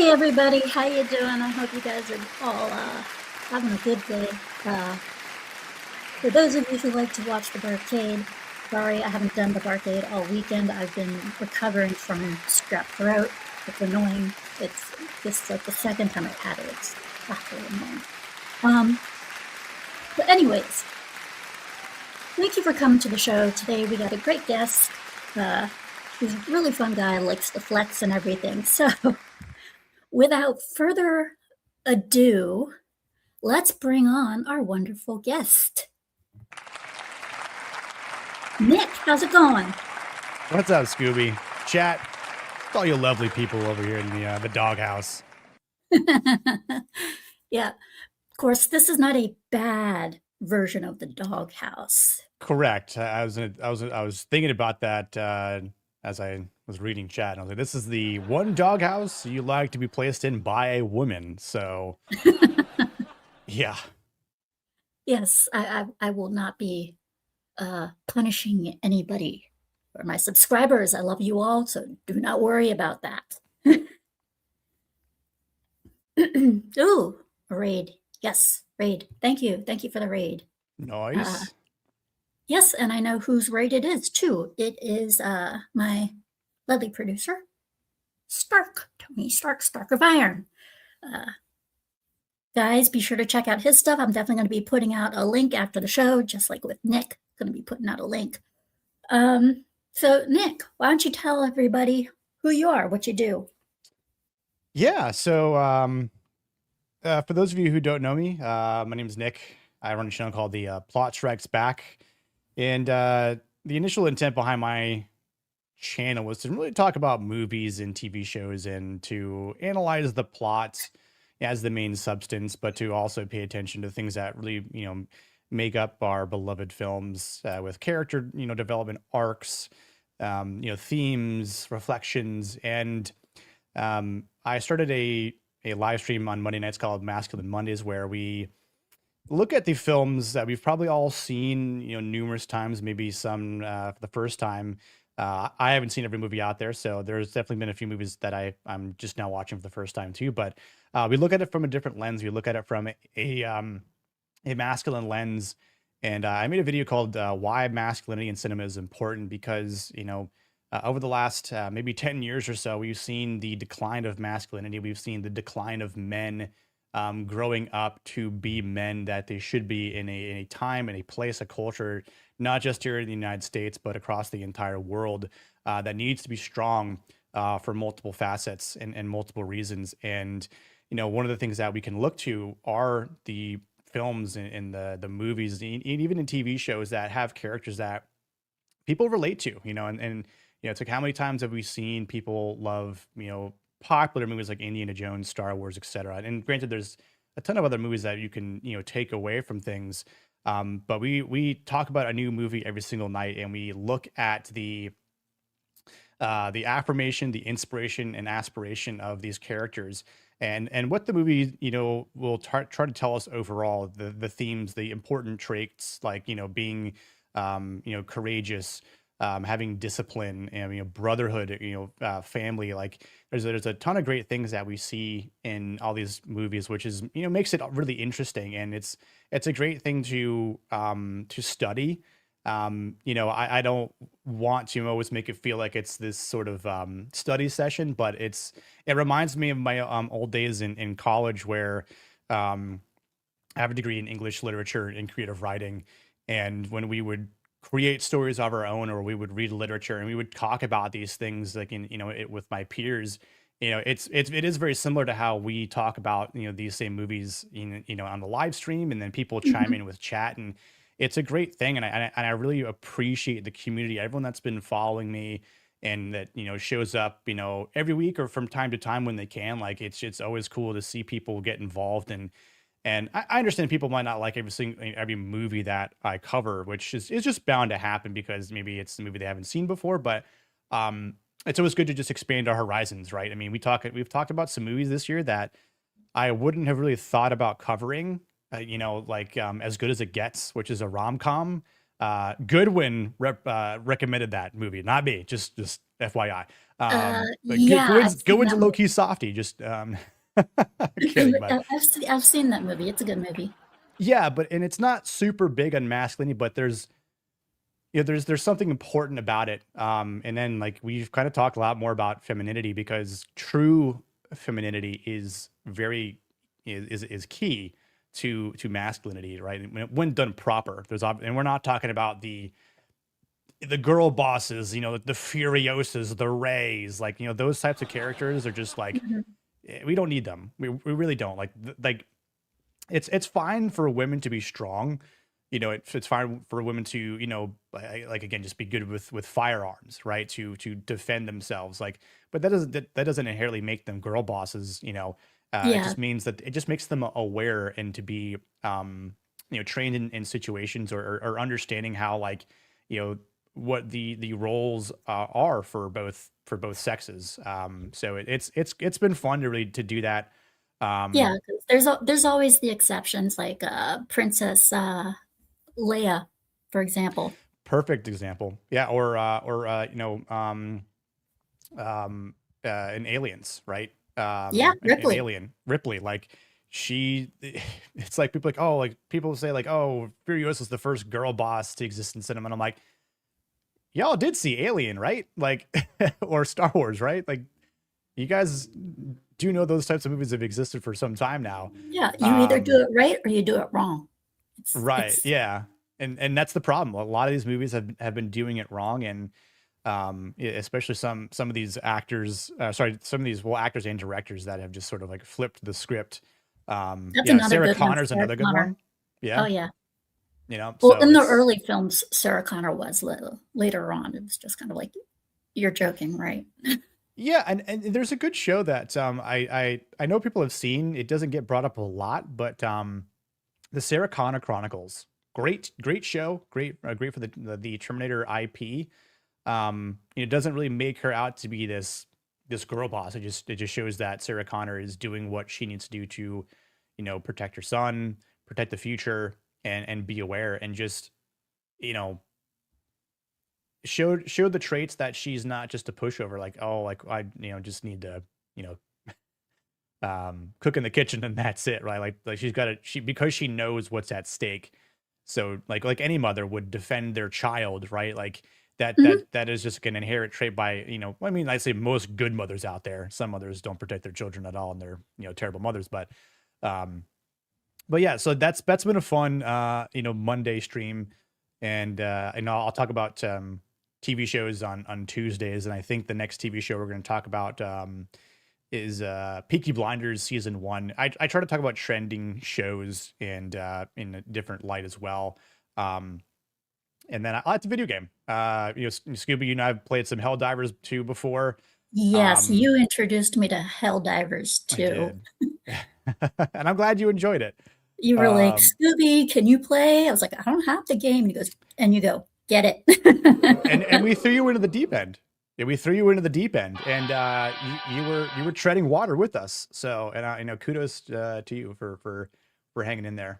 Hey everybody, how you doing? I hope you guys are all having a good day. For those of you who like to watch the barcade, sorry I haven't done the barcade all weekend. I've been recovering from strep throat. It's annoying. This is like the second time I've had it. It's awfully annoying. But anyways, thank you for coming to the show. Today we got a great guest. He's a really fun guy, likes to flex and everything. So without further ado, let's bring on our wonderful guest. Nick, how's it going? What's up, Scooby? Chat, it's all you lovely people over here in the doghouse. Yeah, of course, this is not a bad version of the doghouse. Correct. I was thinking about that as I was reading chat, and I was like, "This is the one doghouse you like to be placed in by a woman." So, yeah. Yes, I will not be punishing anybody or my subscribers. I love you all, so do not worry about that. Ooh, a raid. Yes, raid. Thank you. Thank you for the raid. Nice. Yes, and I know whose raid it is too. It is my lovely producer, Stark, Tony Stark, Stark of Iron. Guys, be sure to check out his stuff. I'm definitely going to be putting out a link after the show, just like with Nick. Going to be putting out a link. So Nick, why don't you tell everybody who you are, what you do? Yeah. So, for those of you who don't know me, my name is Nick. I run a channel called the Plot Strikes Back, and the initial intent behind my channel was to really talk about movies and TV shows and to analyze the plot as the main substance, but to also pay attention to things that really, make up our beloved films with character, development arcs, themes, reflections. And I started a live stream on Monday nights called Masculine Mondays, where we look at the films that we've probably all seen, numerous times, maybe some for the first time. I haven't seen every movie out there, so there's definitely been a few movies that I'm just now watching for the first time too. But we look at it from a different lens. We look at it from a masculine lens, and I made a video called "Why Masculinity in Cinema is Important," because over the last maybe 10 years or so, we've seen the decline of masculinity. We've seen the decline of men growing up to be men that they should be in a time, in a place, a culture, not just here in the United States, but across the entire world, that needs to be strong for multiple facets and multiple reasons. And, one of the things that we can look to are the films and the movies, and even in TV shows that have characters that people relate to, and it's like, how many times have we seen people love, popular movies like Indiana Jones, Star Wars, etc. And granted, there's a ton of other movies that you can, take away from things. But we talk about a new movie every single night, and we look at the affirmation, the inspiration, and aspiration of these characters, and what the movie will try to tell us overall, the themes, the important traits, like being courageous, having discipline, and brotherhood, family. Like there's a ton of great things that we see in all these movies, which is makes it really interesting, and it's a great thing to study. I don't want to always make it feel like it's this sort of study session, but it reminds me of my old days in college, where I have a degree in English literature and creative writing, and when we would create stories of our own, or we would read literature and we would talk about these things, like in with my peers, it is very similar to how we talk about these same movies on the live stream, and then people chime in with chat, and it's a great thing. And I really appreciate the community, everyone that's been following me, and that shows up every week or from time to time when they can. Like it's always cool to see people get involved. And I understand people might not like every movie that I cover, which is just bound to happen because maybe it's a movie they haven't seen before. But it's always good to just expand our horizons, right? I mean, we've talked about some movies this year that I wouldn't have really thought about covering. Like As Good as It Gets, which is a rom-com. Goodwin recommended that movie, not me. Just FYI. But Yeah, I've seen Goodwin's a that low movie. key softy. Just kidding, but I've seen that movie. It's a good movie. yeah, but and it's not super big on masculinity, but there's there's something important about it. And then like we've kind of talked a lot more about femininity because true femininity is very is key to masculinity, right? When done proper, and we're not talking about the girl bosses, the Furiosas, the Rays, like those types of characters are just like Mhm. we don't need them. We really don't like it's fine for women to be strong. It's fine for women to, like again, just be good with firearms, right? To defend themselves. Like, but that doesn't inherently make them girl bosses. It Yeah, just means that it just makes them aware and to be, trained in situations or understanding how like, what the roles are for both sexes. So it's been fun to really to do that. yeah. Um, 'Cause there's always the exceptions, like Princess Leia, for example. Perfect example. Yeah, in Aliens, right? Yeah, An Ripley. alien, Ripley, like she it's like people like, oh, like people say like, oh, Furiosa is the first girl boss to exist in cinema. And I'm like, y'all did see Alien, right? Like or Star Wars, right? Like you guys do know those types of movies have existed for some time now. Yeah, you either do Um, it right or you do it wrong. right, It's yeah. And that's the problem. A lot of these movies have been doing it wrong, and especially some of these actors, some of these actors and directors that have just sort of like flipped the script. That's Yeah, another Sarah good one, Connor's Sarah another good Connor. one. Yeah, Oh yeah. Well, so in the it's early films, Sarah Connor was little. Later on, it was just kind of like, you're joking, right? yeah, and there's a good show that I know people have seen. It doesn't get brought up a lot, but the Sarah Connor Chronicles, great show, great for the Terminator IP. It doesn't really make her out to be this girl boss. It just shows that Sarah Connor is doing what she needs to do to, protect her son, protect the future, and be aware, and just you know showed the traits that she's not just a pushover. Like, oh, like I just need to you know cook in the kitchen and that's it, right? Like she's got she because she knows what's at stake. So like any mother would defend their child, right? Like Mhm. that is just an inherent trait by, I mean, I say most good mothers out there. Some mothers don't protect their children at all and they're, terrible mothers, um but yeah, so that's been a fun Monday stream. And I'll talk about TV shows on Tuesdays, and I think the next TV show we're going to talk about is Peaky Blinders season 1. I try to talk about trending shows and in a different light as well. Um, and then I like the video game. Scooby, you and I've played some Helldivers 2 before. Yes, Um, you introduced me to Helldivers I too. did, and I'm glad you enjoyed it. You were like, Um, "Scooby, can you play?" I was like, "I don't have the game." And he goes, and you go, "Get it." and we threw you into the deep end. Yeah, we threw you into the deep end, and you were treading water with us. So, and kudos to you for hanging in there.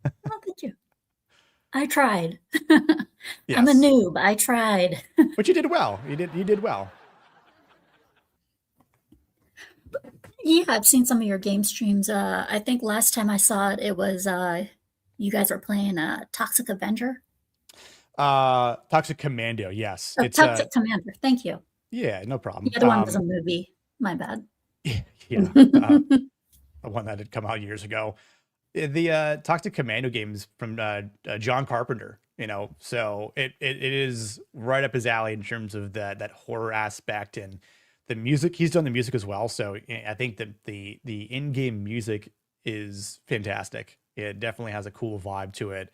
Oh, thank you. I tried. I'm a Yes. noob. I tried. But you did well. You did well. Yeah, I've seen some of your game streams. I think last time I saw it, it was you guys were playing Toxic Avenger. Toxic Commando. Yes, Oh, it's Toxic Commander. Thank you. yeah, no The problem. other one was a movie. My bad. Yeah, one that had come out years ago. The Toxic Commando games from John Carpenter. So it is right up his alley in terms of that horror aspect and the music. He's done the music as well. So I think that the in-game music is fantastic. It definitely has a cool vibe to it.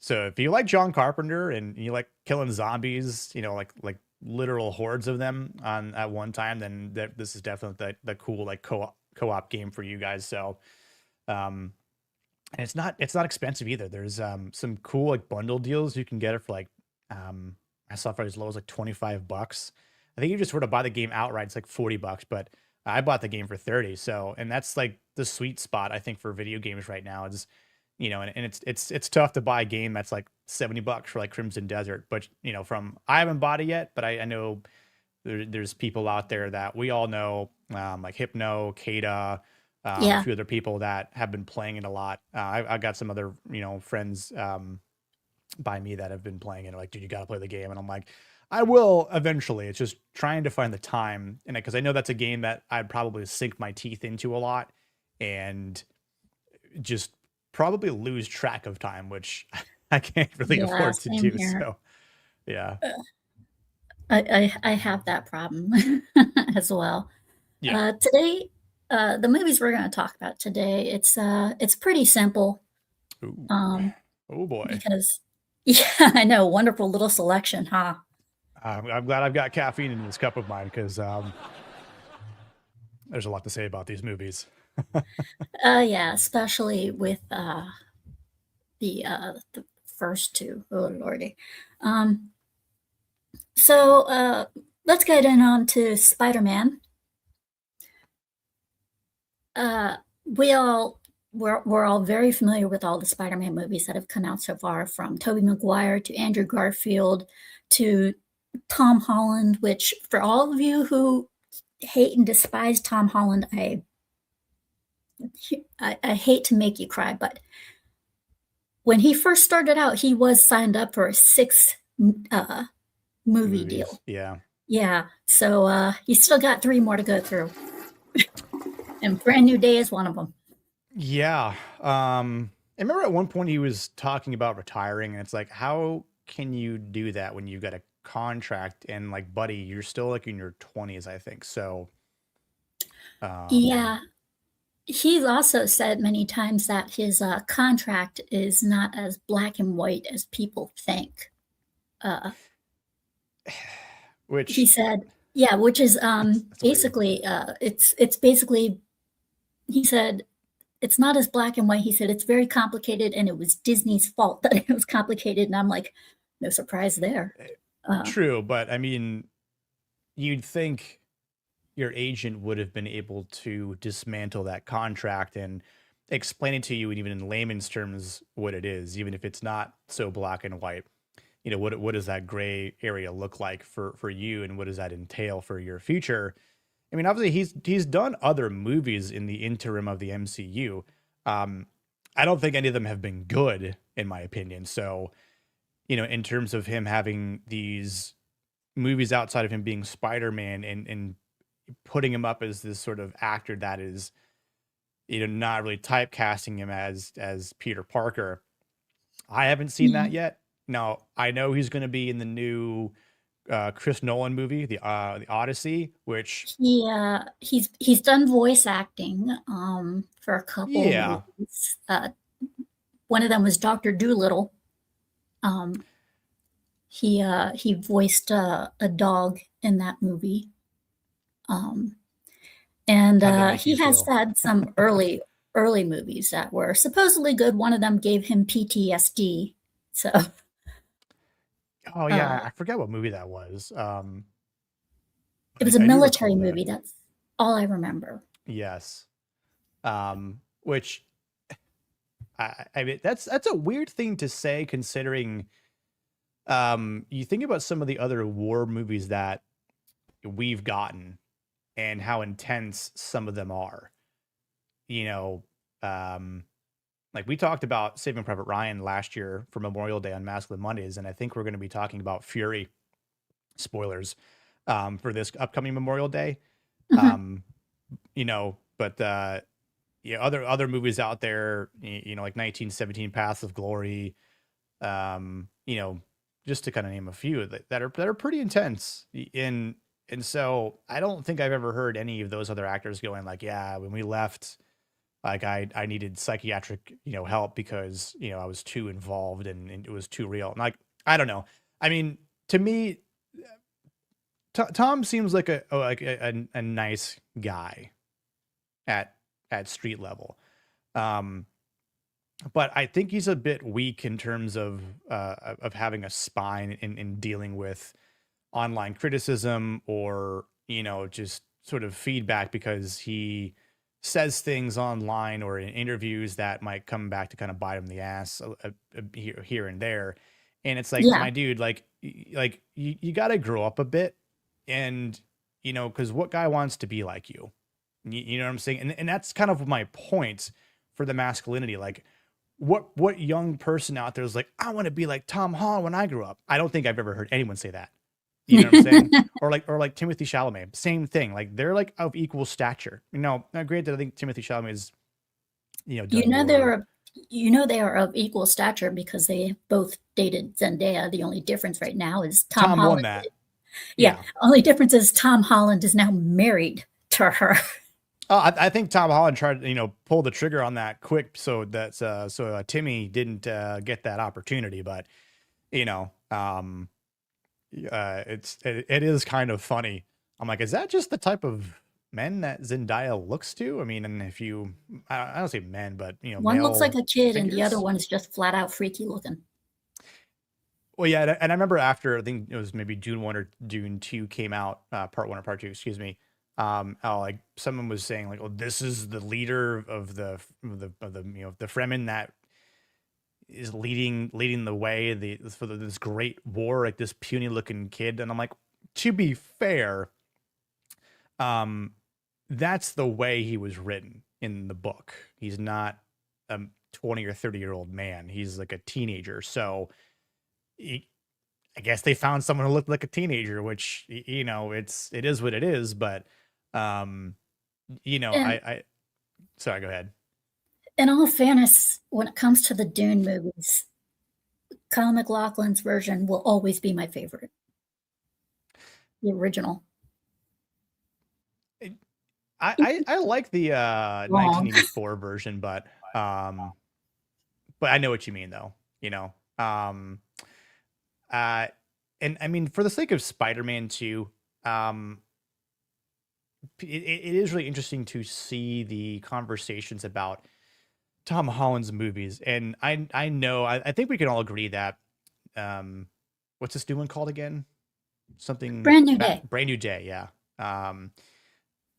So if you like John Carpenter and you like killing zombies, like literal hordes of them on at one time, then this is definitely the cool like co-op game for you guys. So um and it's not expensive either. There's some cool like bundle deals you can get it for like I saw for as low as like $25. I think you just sort of buy the game outright, it's like $40, but I bought the game for 30. So and that's like the sweet spot I think for video games right now is and it's tough to buy a game that's like $70 for like Crimson Desert, but I haven't bought it yet, but I know there's people out there that we all know, like Hypno, Kada, a Yeah. few other people that have been playing it a lot. I got some other friends by me that have been playing it. Like, dude, you got to play the game, and I'm like, I will eventually. It's just trying to find the time, and because I know that's a game that I'd probably sink my teeth into a lot, and just probably lose track of time, which I can't really Yeah, afford to same do. here. So yeah, I have that problem as well. yeah. Today, the movies we're going to talk about today, it's pretty simple. Ooh. Um, Oh boy. because yeah, I know, wonderful little selection, huh? I'm glad I've got caffeine in this cup of mine because there's a lot to say about these movies. Yeah, especially with the first two. Oh lordy. Um, so let's get in on to Spider-Man. Uh, we all we're all very familiar with all the Spider-Man movies that have come out so far, from Tobey Maguire to Andrew Garfield to Tom Holland. Which, for all of you who hate and despise Tom Holland, I hate to make you cry, but when he first started out, he was signed up for a six uh, movie Movies. deal. Yeah. Yeah, so he's still got three more to go through, and Brand New Day is one of them. Yeah. I remember at one point he was talking about retiring, and it's like, how can you do that when you've got a contract and like, buddy, you're still like in your 20s, I think. So, um, Yeah, he's also said many times that his contract is not as black and white as people think. Uh, he which said, yeah, which is that's weird. basically it's basically, he said, it's not as black and white. He said it's very complicated, and it was Disney's fault that it was complicated. And I'm like, no surprise there. Eh, Uh, True, but I mean, you'd think your agent would have been able to dismantle that contract and explain it to you, and even in layman's terms, what it is, even if it's not so black and white. What does that gray area look like for you, and what does that entail for your future? I mean, obviously he's done other movies in the interim of the MCU. Um, I don't think any of them have been good, in my opinion. So, in terms of him having these movies outside of him being Spider-Man, and putting him up as this sort of actor that is, not really typecasting him as Peter Parker. I haven't seen yeah, that yet. Now, I know he's going to be in the new Chris Nolan movie, the Odyssey, which, he's done voice acting for a couple yeah, movies. One of them was Doctor Doolittle. Um, he voiced a dog in that movie. Um, and how'd that make you he has feel? had some early movies that were supposedly good. One of them gave him PTSD. So Oh yeah, uh, I forget what movie that was. it I, was a I do military recall that. movie. That's all I remember. Yes. Which I mean, that's a weird thing to say, considering you think about some of the other war movies that we've gotten and how intense some of them are. You know, um, like we talked about Saving Private Ryan last year for Memorial Day on Masculine Mondays, and I think we're going to be talking about Fury, spoilers, for this upcoming Memorial Day. Mhm. Um, but yeah, other movies out there, like 1917, Paths of Glory, um, you know, just to kind of name a few that are pretty intense. And so I don't think I've ever heard any of those other actors going like, yeah, when we left, like I needed psychiatric, help because, I was too involved, and it was too real. And like, I don't know. I mean, to me, Tom seems like a nice guy at street level. Um, but I think he's a bit weak in terms of having a spine in dealing with online criticism, or just sort of feedback, because he says things online or in interviews that might come back to kind of bite him in the ass here and there. And it's like, Yeah. my dude, like, you got to grow up a bit. And, because what guy wants to be like you? You know what I'm saying? And that's kind of my point for the masculinity. Like, what young person out there is like, I want to be like Tom Holland when I grew up? I don't think I've ever heard anyone say that. You know what I'm saying? Or like Timothy Chalamet, same thing. Like, they're like of equal stature. Granted, I think Timothy Chalamet is, You done know more. they're they are of equal stature because they both dated Zendaya. The only difference right now is Tom Tom won Holland. that. Yeah, Yeah. only difference is Tom Holland is now married to her. I think Tom Holland tried to, pull the trigger on that quick so Timmy didn't get that opportunity. But, you know, um, it is kind of funny. I'm like, is that just the type of men that Zendaya looks to? I mean, and if I don't say men, but One looks like male a kid, and the other figures. one is just flat out freaky looking. Well, yeah, and I remember after, I think it was maybe Dune 1 or Dune 2 came out, part 1 or part 2, excuse me. Like someone was saying like, "Oh, this is the leader of the the Fremen that is leading the way for this great war, like this puny looking kid." And I'm like, to be fair, um, that's the way he was written in the book. He's not a 20 or 30-year-old man. He's like a teenager. So I guess they found someone who looked like a teenager, which it is what it is. But um, And I sorry, go ahead. in all fairness, when it comes to the Dune movies, Kyle MacLachlan's version will always be my favorite. The original. I like the Wrong. 1984 version, but I know what you mean though. You know, uh, and I mean, for the sake of Spider-Man 2, um, it is really interesting to see the conversations about Tom Holland's movies. And I know, I think we can all agree that, um, what's this new one called again? Something Brand New Day. Brand New Day. Yeah. Um,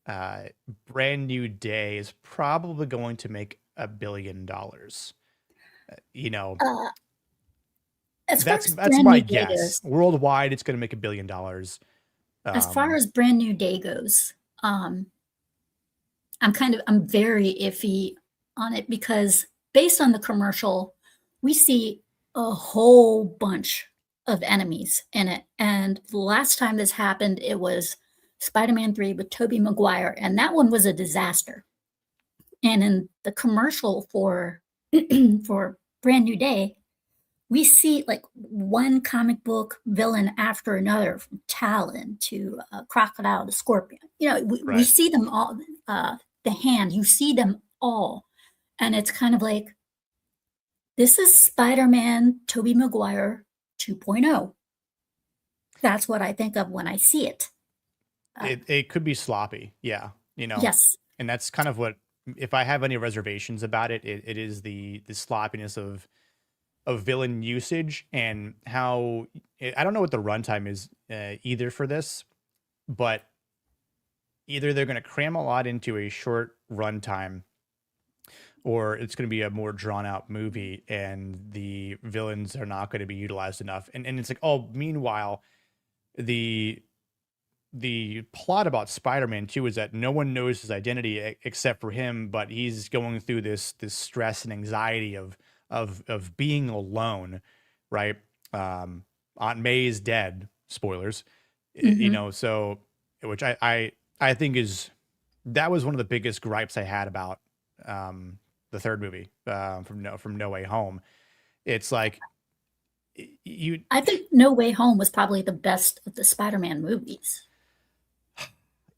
uh, Brand New Day is probably going to make $1 billion. You know, Uh, as far as that's Brand my New Day guess. goes, Worldwide, it's going to make $1 billion. as far Um, as Brand New Day goes, um, I'm very iffy on it because based on the commercial, we see a whole bunch of enemies in it. And the last time this happened, it was Spider-Man 3 with Tobey Maguire, and that one was a disaster. And in the commercial for for Brand New Day, we see like one comic book villain after another, from Talon to Crocodile to Scorpion. We right. see them all. The Hand, you see them all, and it's kind of like this is Spider-Man, Tobey Maguire 2.0. That's what I think of when I see it. Uh, It could be sloppy. Yeah. yes, And that's kind of what, if I have any reservations about it, it is the sloppiness of villain usage and how I don't know what the runtime is either for this, but either they're going to cram a lot into a short runtime or it's going to be a more drawn out movie and the villains are not going to be utilized enough. And it's like, oh, meanwhile, the the plot about Spider-Man 2 is that no one knows his identity except for him, but he's going through this stress and anxiety of being alone, right? Aunt May is dead. Spoilers, hmm So which I think is that was one of the biggest gripes I had about the third movie from No Way Home. It's like you I think No Way Home was probably the best of the Spider-Man movies.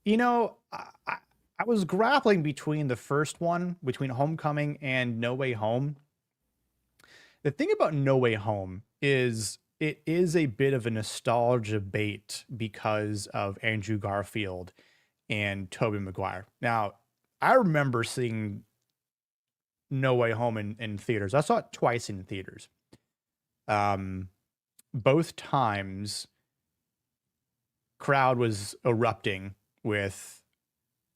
You know, I was grappling between the first one, between Homecoming and No Way Home. The thing about No Way Home is it is a bit of a nostalgia bait because of Andrew Garfield and Tobey Maguire. Now, I remember seeing No Way Home in theaters. I saw it twice in theaters. Um, both times, crowd was erupting with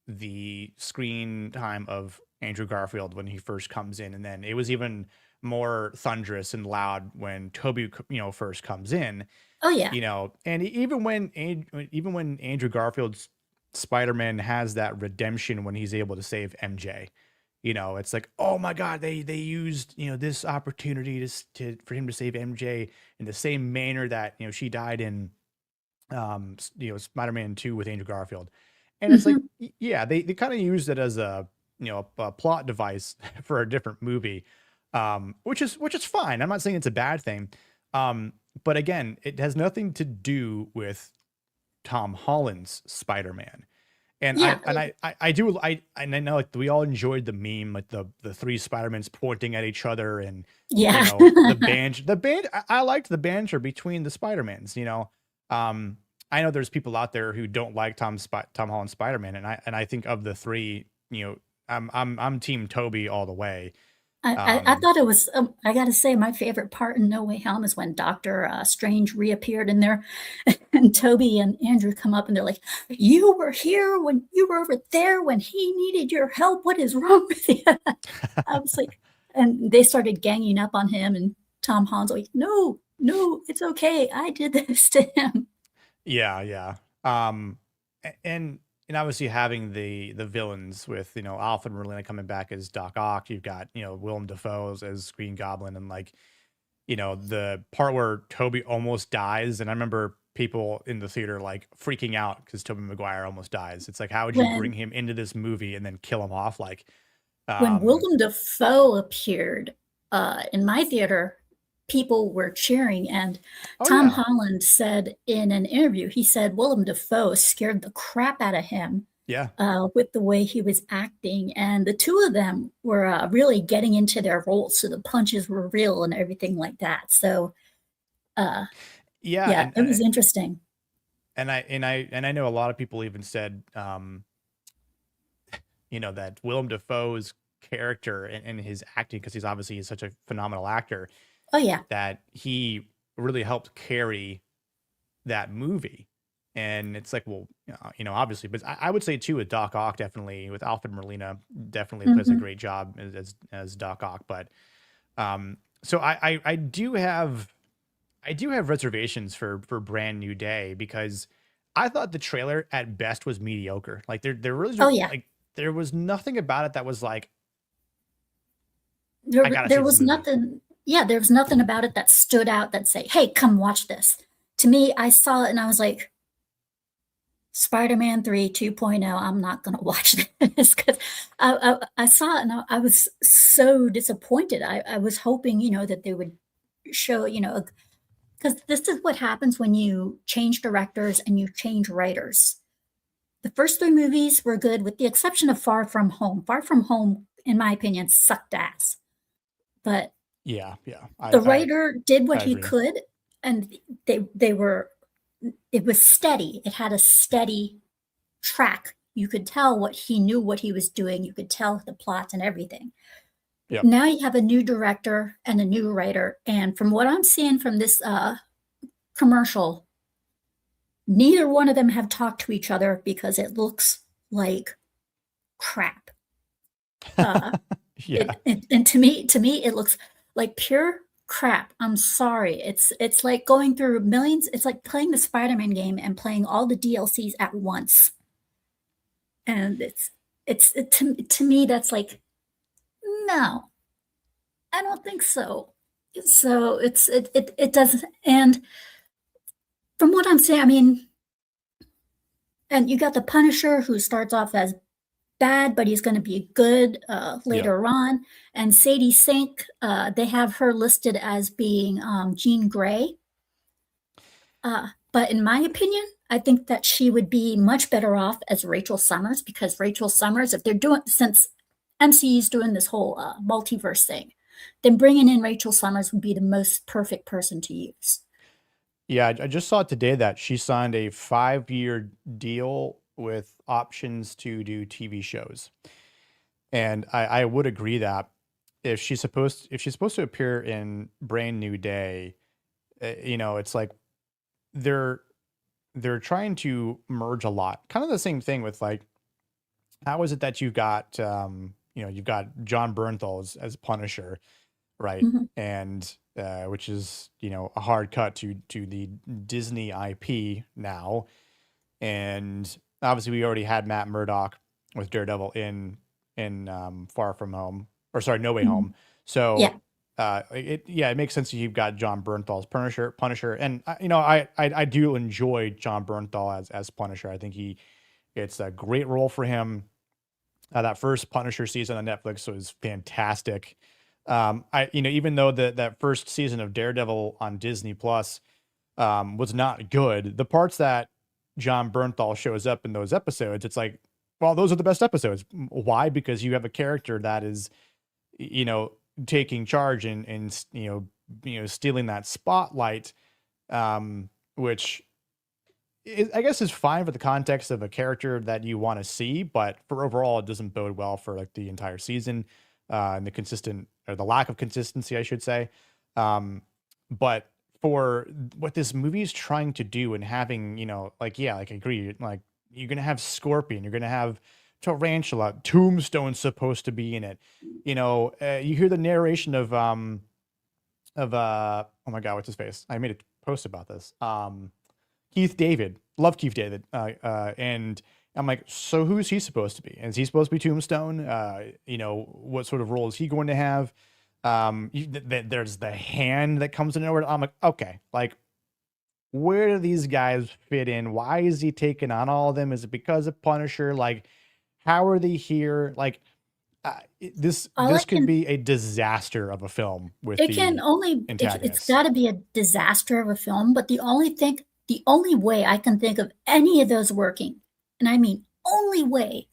the screen time of Andrew Garfield when he first comes in, and then it was even more thunderous and loud when Toby, first comes in. Oh yeah. And even when Andrew Garfield's Spider-Man has that redemption when he's able to save MJ, it's like, oh my God, they used this opportunity to for him to save MJ in the same manner that she died in Spider-Man 2 with Andrew Garfield. And it's like, Hmm. yeah, they kind of used it as a plot device for a different movie, which is fine. I'm not saying it's a bad thing. But again, it has nothing to do with Tom Holland's Spider-Man. And Yeah. I know, like, we all enjoyed the meme, like the three Spider-Mans pointing at each other, and Yeah. I liked the banter between the Spider-Mans. Um, I know there's people out there who don't like Tom Holland Spider-Man, and I think of the three, I'm team Toby all the way. I Um, thought it was, I gotta say, my favorite part in No Way Home is when Doctor Strange reappeared in there, and Toby and Andrew come up and they're like, "You were here when you were over there when he needed your help. What is wrong with you?" I was like, and they started ganging up on him, and Tom Holland's like, "No, no, it's okay. I did this to him." yeah, yeah. And obviously having the villains with Alfred Molina coming back as Doc Ock, you've got Willem Dafoe as Green Goblin, and like the part where Toby almost dies, and I remember people in the theater like freaking out because Toby Maguire almost dies. It's like, how would you bring When him into this movie and then kill him off? Like, when um, Willem Dafoe appeared in my theater, people were cheering, and oh Tom yeah, Holland said in an interview, he said Willem Dafoe scared the crap out of him yeah, with the way he was acting, and the two of them were really getting into their roles, so the punches were real and everything like that. So, uh, yeah, yeah, it was interesting. and I know a lot of people even said, that Willem Dafoe's character and his acting, because he's such a phenomenal actor, Oh yeah. that he really helped carry that movie. And it's like, well, obviously, but I would say too with Doc Ock, definitely with Alfred Molina, definitely does a Hmm. great job as Doc Ock. But so I do have reservations for Brand New Day, because I thought the trailer at best was mediocre. Like there really Oh yeah. like there was nothing about it that was like, there I gotta see there this was movie. nothing, yeah, there was nothing about it that stood out that say, "Hey, come watch this." To me, I saw it and I was like, Spider-Man 3 2.0, I'm not gonna watch this because I saw it and I was so disappointed. I was hoping, that they would show, because this is what happens when you change directors and you change writers. The first three movies were good, with the exception of Far From Home. Far From Home, in my opinion, sucked ass. But Yeah, yeah, the writer did what I he agree. could, and they were, it was steady. It had a steady track. You could tell what he knew, what he was doing. You could tell the plots and everything. Yep. Now you have a new director and a new writer, and from what I'm seeing from this commercial, neither one of them have talked to each other because it looks like crap. Uh, Yeah. and to me, it looks like pure crap. I'm sorry. It's like going through millions. It's like playing the Spider-Man game and playing all the DLCs at once. And to me that's like, no, I don't think so. So it doesn't. And from what I'm saying, I mean, and you got the Punisher who starts off as bad, but he's going to be good Yep. later on. And Sadie Sink, they have her listed as being Jean Grey. But in my opinion, I think that she would be much better off as Rachel Summers, because Rachel Summers, if they're doing, since MCU is doing this whole multiverse thing, then bringing in Rachel Summers would be the most perfect person to use. Yeah, I just saw today that she signed a 5-year deal with options to do TV shows. And I would agree that if she's supposed to appear in Brand New Day, it's like they're they're trying to merge a lot. Kind of the same thing with like how is it that you've got you've got John Bernthal as Punisher, right? Mhm. And which is a hard cut to the Disney IP now, and obviously we already had Matt Murdock with Daredevil in Far From Home, or sorry, No Way Mhm. Home. So Yeah. it makes sense that you've got John Bernthal's Punisher, and I do enjoy John Bernthal as Punisher. I think it's a great role for him. That first Punisher season on Netflix was fantastic. I even though that first season of Daredevil on Disney Plus was not good, the parts that John Bernthal shows up in those episodes, it's like, well, those are the best episodes. Why? Because you have a character that is, you know, taking charge and stealing that spotlight, which I guess is fine for the context of a character that you want to see, but for overall, it doesn't bode well for like the entire season, and the lack of consistency, I should say. But for what this movie is trying to do and having, like, yeah, like I agree, like you're gonna have Scorpion, you're gonna have Tarantula, Tombstone's supposed to be in it. You hear the narration of oh my god, what's his face? I made a post about this. Keith David. Love Keith David. And I'm like, so who's he supposed to be? Is he supposed to be Tombstone? What sort of role is he going to have? There's the hand that comes in nowhere. I'm like, okay, like, where do these guys fit in? Why is he taking on all of them? Is it because of Punisher? Like, how are they here? Like, All I this could can be a disaster of a film with It can the only it's antagonists. gotta be a disaster of a film, but the only way I can think of any of those working, and I mean only way,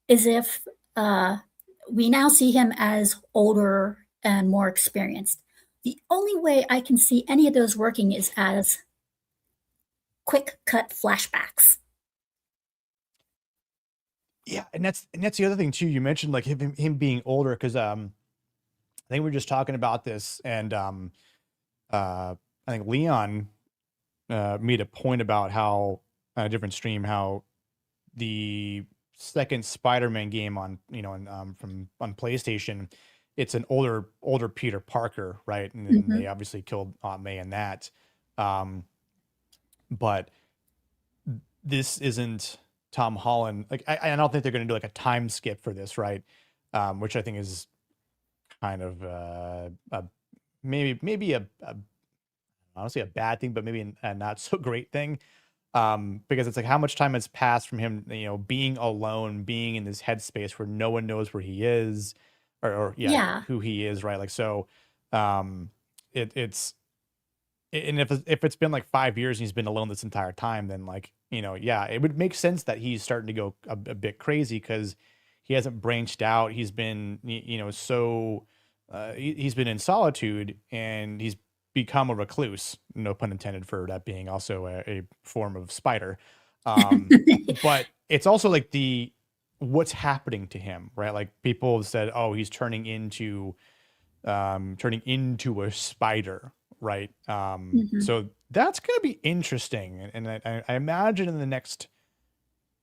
is if, uh, we now see him as older and more experienced. The only way I can see any of those working is as quick cut flashbacks. Yeah, and that's the other thing too. You mentioned like him being older because I think we were just talking about this, and I think Leon made a point about how a different stream how the second Spider-Man game on from on PlayStation, it's an older Peter Parker, right? And then they Mhm. obviously killed Aunt May in that, um, but this isn't Tom Holland. Like I don't think they're going to do like a time skip for this, right? Which I think is kind of maybe a honestly a bad thing, but maybe a not so great thing. Because it's like how much time has passed from him, being alone, being in this headspace where no one knows where he is, or yeah, Yeah. who he is, right? Like so, um, it's and if it's been like 5 years and he's been alone this entire time, then like yeah, it would make sense that he's starting to go a bit crazy because he hasn't branched out. He's been so he's been in solitude and he's become a recluse. No pun intended for that being also a form of spider. But it's also like the what's happening to him, right? Like people have said, oh, he's turning into a spider, right? Mhm. So that's going to be interesting. And I imagine in the next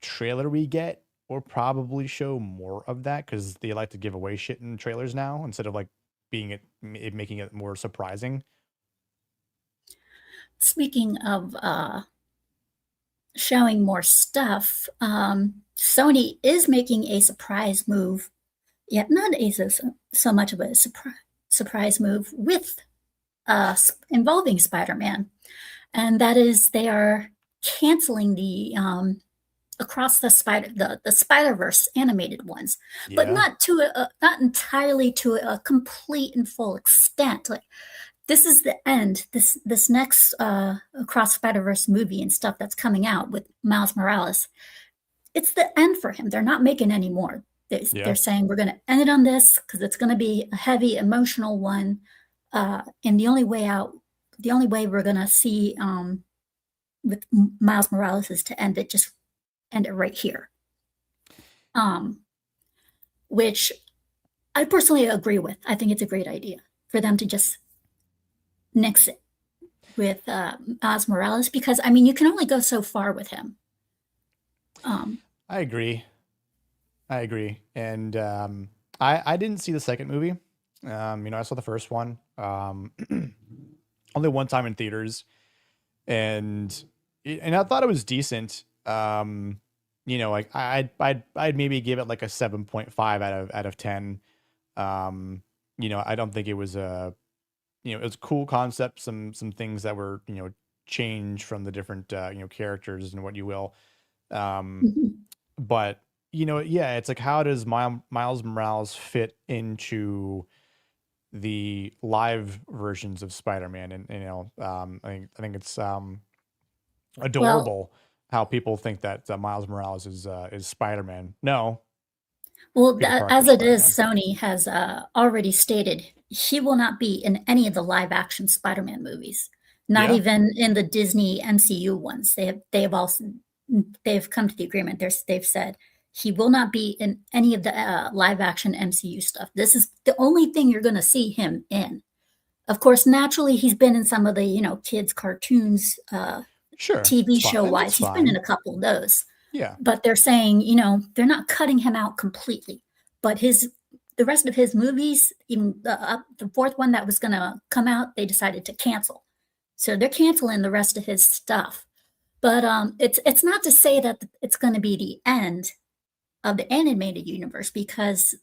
trailer we get, we'll probably show more of that because they like to give away shit in trailers now instead of like making it more surprising. Speaking of, showing more stuff, Sony is making a surprise move, yet not so much of a surprise move with involving Spider-Man, and that is they are canceling the across the Spider-Verse animated ones, but Yeah. not entirely to a complete and full extent. Like this is the end. This next Across Spider-Verse movie and stuff that's coming out with Miles Morales, it's the end for him. They're not making any more. They're Yeah. saying we're going to end it on this because it's going to be a heavy emotional one, and the only way we're going to see with Miles Morales is to just end it right here. Um, which I personally agree with. I think it's a great idea for them to just nix it with Miles Morales because I mean you can only go so far with him. Um, I agree. I agree. And I didn't see the second movie. I saw the first one only one time in theaters, and I thought it was decent. Like I'd maybe give it like a 7.5 out of 10. Um, I don't think it was it was a cool concept, some things that were, changed from the different characters and what you will. Um, Mhm. but yeah, it's like, how does Miles Morales fit into the live versions of Spider-Man? And I think it's Well, adorable how people think that Miles Morales is Spider-Man. No, well, Peter as Parker's it is, Spider-Man. Sony has already stated he will not be in any of the live-action Spider-Man movies, not Yeah, even in the Disney MCU ones. They've come to the agreement. They've said he will not be in any of the live-action MCU stuff. This is the only thing you're going to see him in. Of course, naturally, he's been in some of the kids' cartoons, sure, TV it's fine. show And that's wise. He's been in fine. a couple of those, Yeah, but they're saying, they're not cutting him out completely. But the rest of his movies, even the fourth one that was going to come out, they decided to cancel. So they're canceling the rest of his stuff. But it's not to say that it's going to be the end of the animated universe, because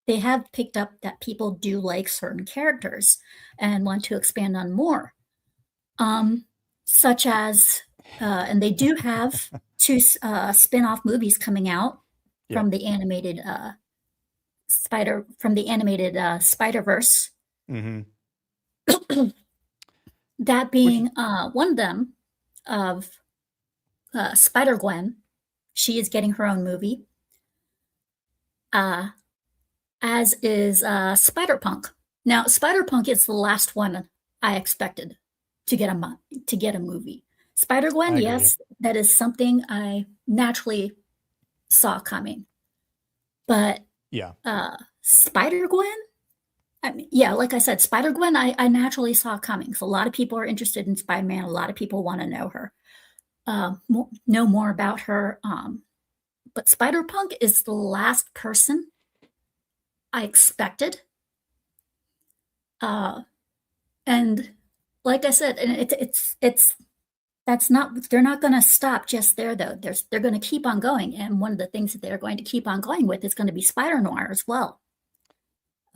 they have picked up that people do like certain characters and want to expand on more, um, such as, and they do have two spin-off movies coming out yeah. from the animated Spider Verse. Hmm. That Which being one of them of Spider Gwen. She is getting her own movie, uh, as is Spider Punk. Now, Spider Punk is the last one I expected to get a movie. Spider Gwen, I agree. yes, that is something I naturally saw coming. But Yeah. Spider Gwen, I mean, yeah, like I said, Spider Gwen, I naturally saw coming. So a lot of people are interested in Spider Man. A lot of people want to know her, know more about her. But Spider Punk is the last person I expected. Uh, and like I said, and it's that's not they're not going to stop just there though. They're going to keep on going, and one of the things that they're going to keep on going with is going to be Spider Noir as well.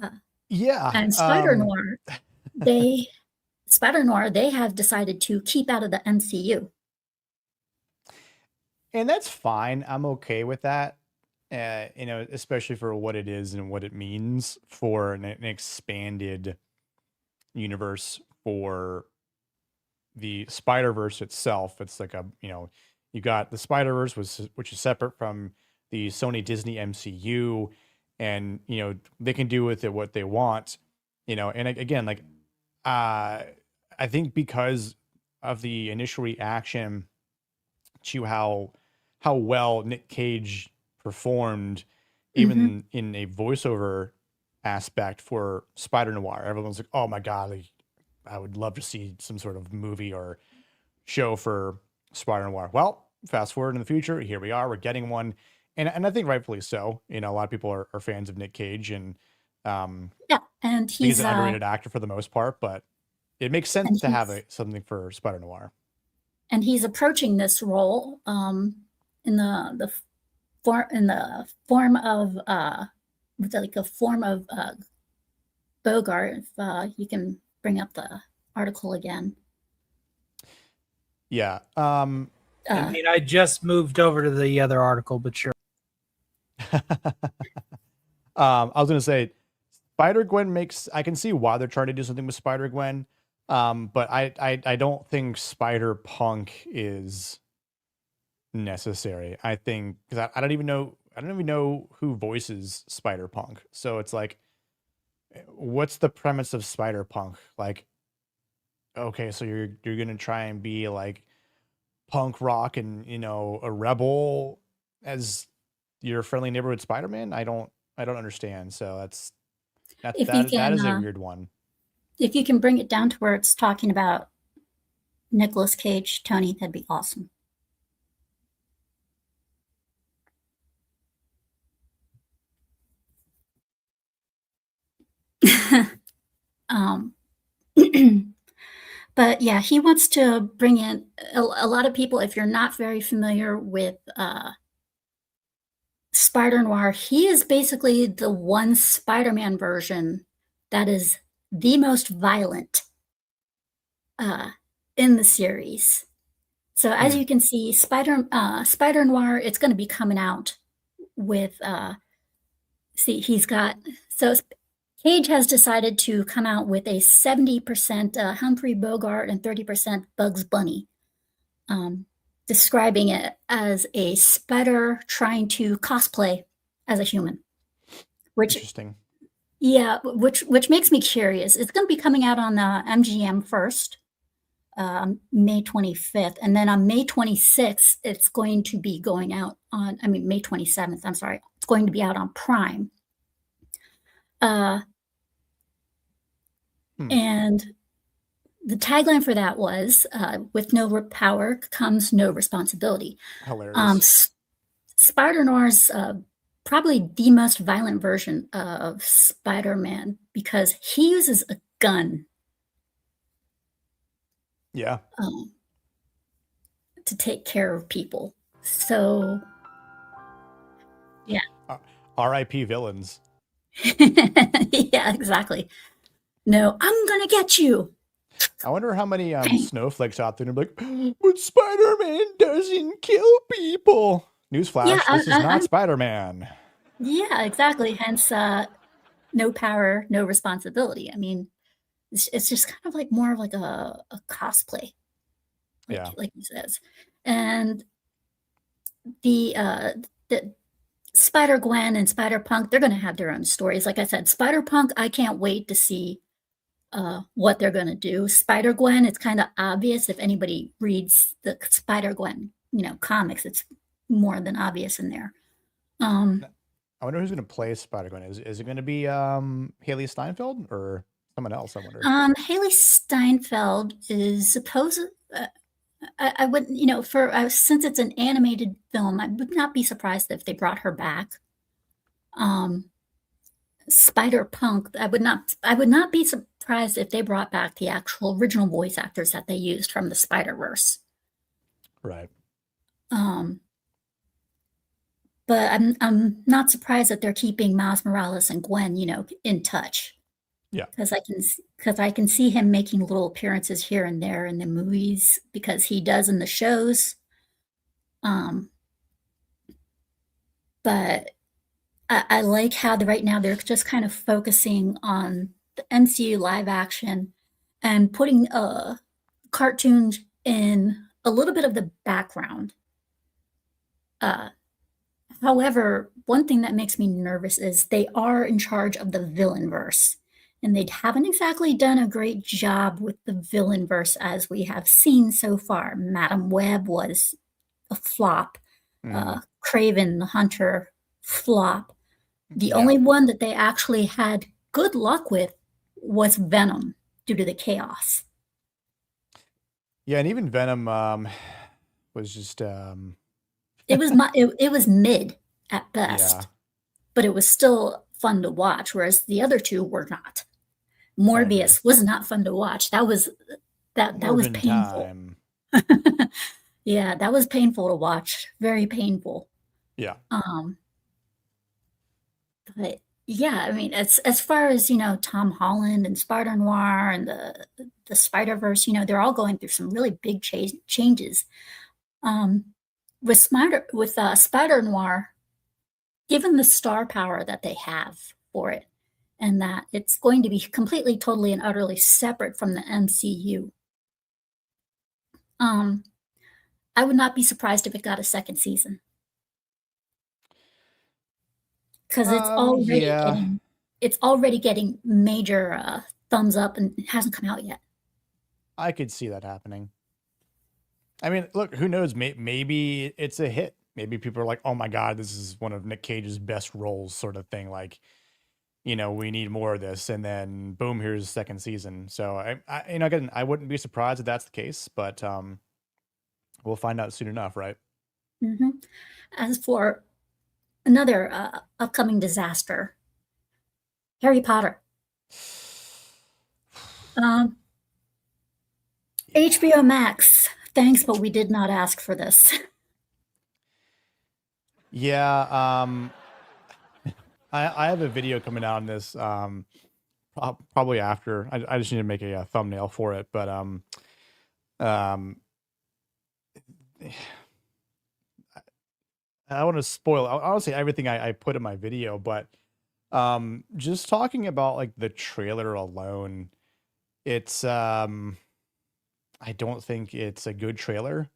Uh, Yeah. and they Spider Noir, they have decided to keep out of the MCU. And that's fine. I'm okay with that. Especially for what it is and what it means for an expanded universe for the Spider Verse itself. It's like you got the Spider Verse, which is separate from the Sony Disney MCU, and they can do with it what they want. And again, like uh, I think because of the initial reaction to how well Nick Cage performed, Mm-hmm. even in a voiceover aspect for Spider Noir. Everyone's like, "Oh my god, like, I would love to see some sort of movie or show for Spider Noir." Well, fast forward in the future, here we are. We're getting one, and I think rightfully so. A lot of people are fans of Nick Cage, and Yeah, and I think he's an underrated actor for the most part. But it makes sense and to have he's something for Spider Noir. he's approaching this role in the form of like a form of Bogart. If you can bring up the article again. Yeah. I Uh, mean, I just moved over to the other article, but sure. I was gonna say Spider Gwen makes. I can see why they're trying to do something with Spider Gwen, but I don't think Spider Punk is necessary. I think because I don't even know. I don't even know who voices Spider Punk. So it's like, what's the premise of Spider Punk? Like, okay, so you're gonna try and be like punk rock and a rebel as your friendly neighborhood Spider Man. I don't understand. So that if you that that can is a weird one. if you can bring it down to where it's talking about Nicolas Cage, Tony, that'd be awesome. Um, but yeah, he wants to bring in a lot of people. If you're not very familiar with Spider Noir, he is basically the one Spider-Man version that is the most violent in the series. So as Hmm. you can see, Spider Noir, it's going to be coming out with see he's got so Cage has decided to come out with a 70% Humphrey Bogart and 30% Bugs Bunny, describing it as a spider trying to cosplay as a human. Which, Interesting. yeah, which makes me curious. It's going to be coming out on MGM first, May 25th, and then on May 26th, it's going to be going out on. I mean, May 27th. I'm sorry, it's going to be out on Prime. And the tagline for that was, with no power comes no responsibility. Hilarious. Spider Noir's probably the most violent version of Spider-Man because he uses a gun. Yeah. To take care of people. So, yeah. R.I.P. villains. Yeah, exactly. No, I'm gonna get you. I wonder how many snowflakes out there are like, but Spider-Man doesn't kill people. Newsflash, Yeah, this is not Spider-Man. yeah, exactly. Hence, no power, no responsibility. I mean, it's just kind of like more of like a cosplay, like he says. And the Spider Gwen and Spider Punk, they're going to have their own stories. Like I said, Spider Punk, I can't wait to see what they're going to do. Spider Gwen, it's kind of obvious if anybody reads the Spider Gwen, comics. It's more than obvious in there. I wonder who's going to play Spider-Gwen. Is it going to be Haley Steinfeld or someone else? I wonder. Haley Steinfeld is supposed. I wouldn't, since it's an animated film, I would not be surprised if they brought her back. Spider Punk, I would not be surprised if they brought back the actual original voice actors that they used from the Spider-Verse. Right. But I'm not surprised that they're keeping Miles Morales and Gwen, in touch. Yeah. Because I can see him making little appearances here and there in the movies because he does in the shows. But I like how right now they're just kind of focusing on the MCU live action and putting cartoons in a little bit of the background. However, one thing that makes me nervous is they are in charge of the villain verse, and they haven't exactly done a great job with the villain verse as we have seen so far. Madam Web was a flop. Craven the Hunter, flop. The only one that they actually had good luck with was Venom due to the chaos. Yeah, and even Venom was just it was mid at best, but it was still fun to watch, whereas the other two were not. Morbius was not fun to watch. That was painful. Yeah, that was painful to watch. Very painful. Yeah. But yeah, I mean, as far as Tom Holland and Spider Noir and the Spider-Verse, they're all going through some really big changes. With Spider Noir, given the star power that they have for it, and that it's going to be completely, totally, and utterly separate from the MCU, I would not be surprised if it got a second season. Because it's already getting major thumbs up, and it hasn't come out yet. I could see that happening. I mean, look, who knows? Maybe it's a hit. Maybe people are like, "Oh my God, this is one of Nick Cage's best roles," sort of thing. Like, we need more of this, and then boom, here's the second season. So again, I wouldn't be surprised if that's the case, but we'll find out soon enough, right? Mm-hmm. As for another upcoming disaster, Harry Potter. Um, HBO Max. Thanks, but we did not ask for this. Yeah, I have a video coming out on this probably after. I just need to make a thumbnail for it, but um I don't want to spoil I don't say everything I put in my video, but just talking about like the trailer alone, it's I don't think it's a good trailer.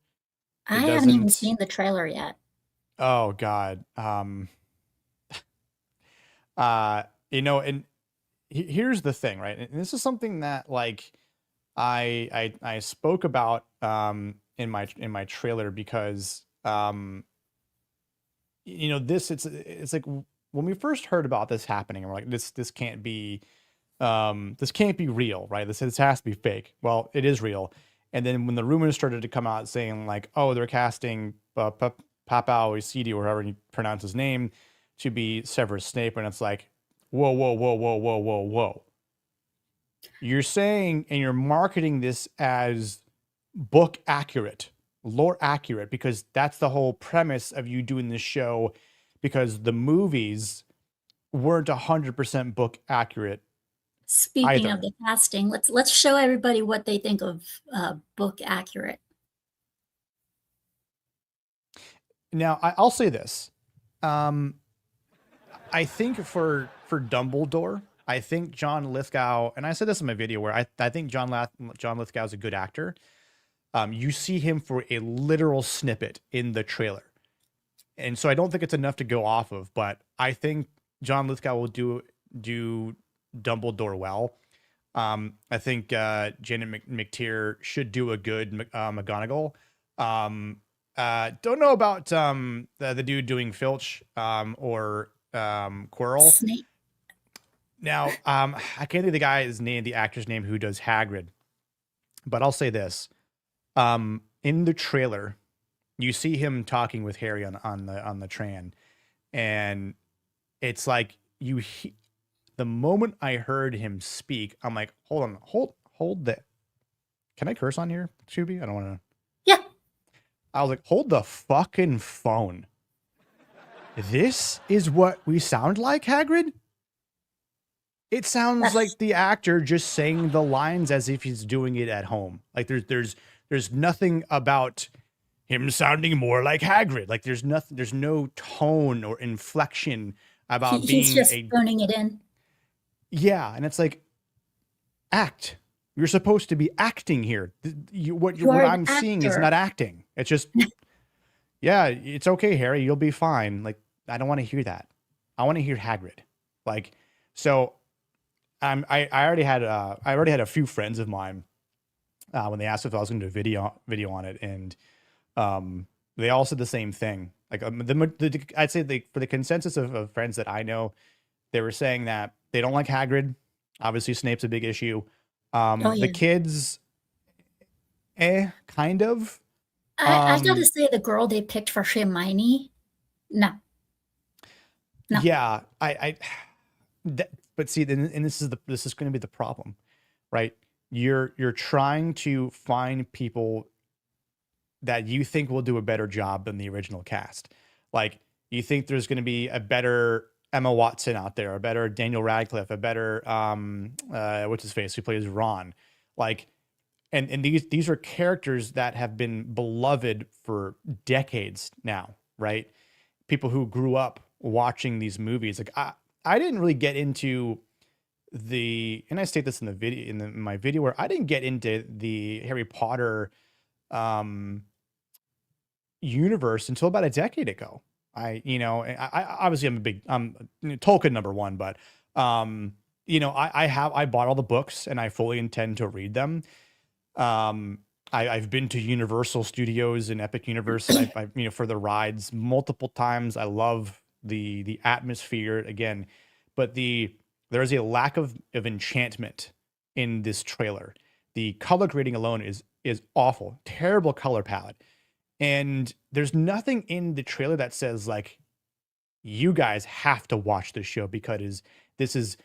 I It haven't even doesn't. seen the trailer yet. Oh God. And here's the thing, right? And this is something that like I spoke about in my trailer because it's like when we first heard about this happening, we're like this can't be real, right? This has to be fake. Well, it is real. And then when the rumors started to come out saying like, oh, they're casting Papao or however you pronounce his name to be Severus Snape, and it's like, whoa, whoa, whoa, whoa, whoa, whoa, whoa. You're saying and you're marketing this as book accurate, lore accurate, because that's the whole premise of you doing this show, because the movies weren't 100% book accurate Speaking of either. the casting, let's show everybody what they think of book accurate. Now, I'll say this. I think for Dumbledore, I think John Lithgow, and I said this in my video where I think John Lithgow is a good actor. You see him for a literal snippet in the trailer. And so I don't think it's enough to go off of, but I think John Lithgow will do Dumbledore well. I think Janet McTeer should do a good McGonagall. Don't know about the dude doing Filch or Quirrell. Snape. Now, I can't think of the actor's name who does Hagrid, but I'll say this: in the trailer, you see him talking with Harry on the train, and it's like the moment I heard him speak, I'm like, hold on, hold that. Can I curse on here, Scooby? I don't want to. Yeah. I was like, hold the fucking phone. This is what we sound like, Hagrid? It sounds like the actor just saying the lines as if he's doing it at home. Like there's nothing about him sounding more like Hagrid. Like there's no tone or inflection about He's just phoning it in. Yeah, and it's like, act. You're supposed to be acting here. What I'm seeing is not acting. It's just, yeah, it's okay, Harry. You'll be fine. Like, I don't want to hear that. I want to hear Hagrid. Like, so, I already had a few friends of mine when they asked if I was going to do a video on it, and they all said the same thing. Like, I'd say for the consensus of friends that I know, they were saying that they don't like Hagrid. Obviously, Snape's a big issue. The kids, kind of. I gotta say, the girl they picked for Hermione, no. Yeah, but see, and this is going to be the problem, right? You're trying to find people that you think will do a better job than the original cast. Like, you think there's going to be a better Emma Watson out there, a better Daniel Radcliffe, a better what's his face who plays Ron, like, and these are characters that have been beloved for decades now, right? People who grew up watching these movies. Like, I didn't really get into and I state this in the video in my video, where I didn't get into the Harry Potter universe until about a decade ago. I obviously I'm Tolkien #1, but I bought all the books and I fully intend to read them. I've been to Universal Studios and Epic Universe, and I for the rides multiple times. I love the atmosphere again, but there's a lack of enchantment in this trailer. The color grading alone is awful, terrible color palette. And there's nothing in the trailer that says, like, you guys have to watch this show because this is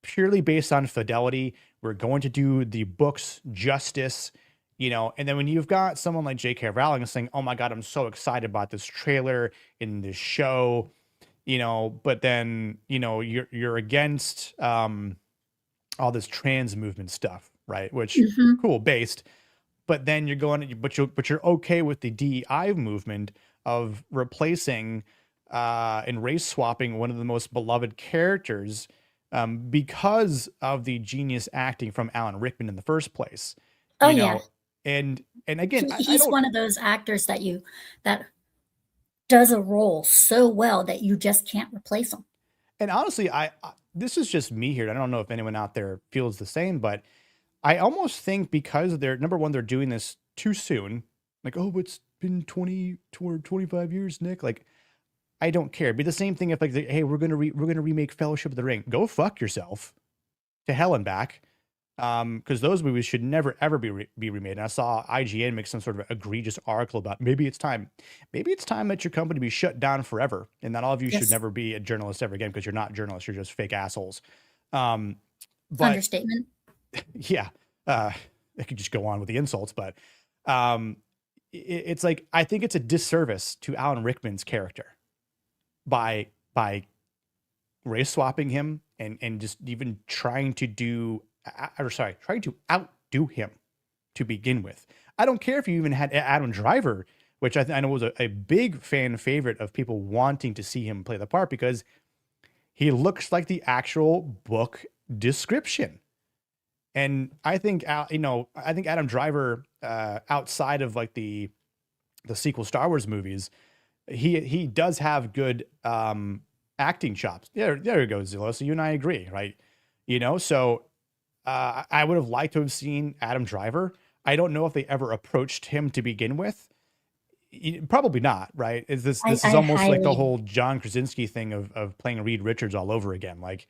purely based on fidelity. We're going to do the books justice, you know. And then when you've got someone like J.K. Rowling saying, "Oh my God, I'm so excited about this trailer in this show," you know, but then you know you're against all this trans movement stuff, right? Which Mhm. cool based, but then you're going, but you're okay with the DEI movement of replacing and race swapping one of the most beloved characters because of the genius acting from Alan Rickman in the first place, Oh, you yeah. know. And again, I He's don't. one of those actors that does a role so well that you just can't replace him. And honestly, this is just me here. I don't know if anyone out there feels the same, but I almost think because they're number one, they're doing this too soon. Like, oh, it's been 20 or 25 years, Nick. Like, I don't care. It'd be the same thing if like, hey, we're gonna remake Fellowship of the Ring. Go fuck yourself to hell and back. Because those movies should never ever be remade. And I saw IGN make some sort of egregious article about maybe it's time that your company be shut down forever, and that all of you should Yes. never be a journalist ever again because you're not journalists, you're just fake assholes. But Understatement. yeah, I could just go on with the insults, but it's like I think it's a disservice to Alan Rickman's character by race swapping him and just even trying to outdo him to begin with. I don't care if you even had Adam Driver, which I know was a big fan favorite of people wanting to see him play the part because he looks like the actual book description. And I think I think Adam Driver, outside of like the sequel Star Wars movies, he does have good acting chops. There you go, Zillow. So you and I agree, right? You know, so I would have liked to have seen Adam Driver. I don't know if they ever approached him to begin with. Probably not, right? This is I almost like the highly whole John Krasinski thing of playing Reed Richards all over again. Like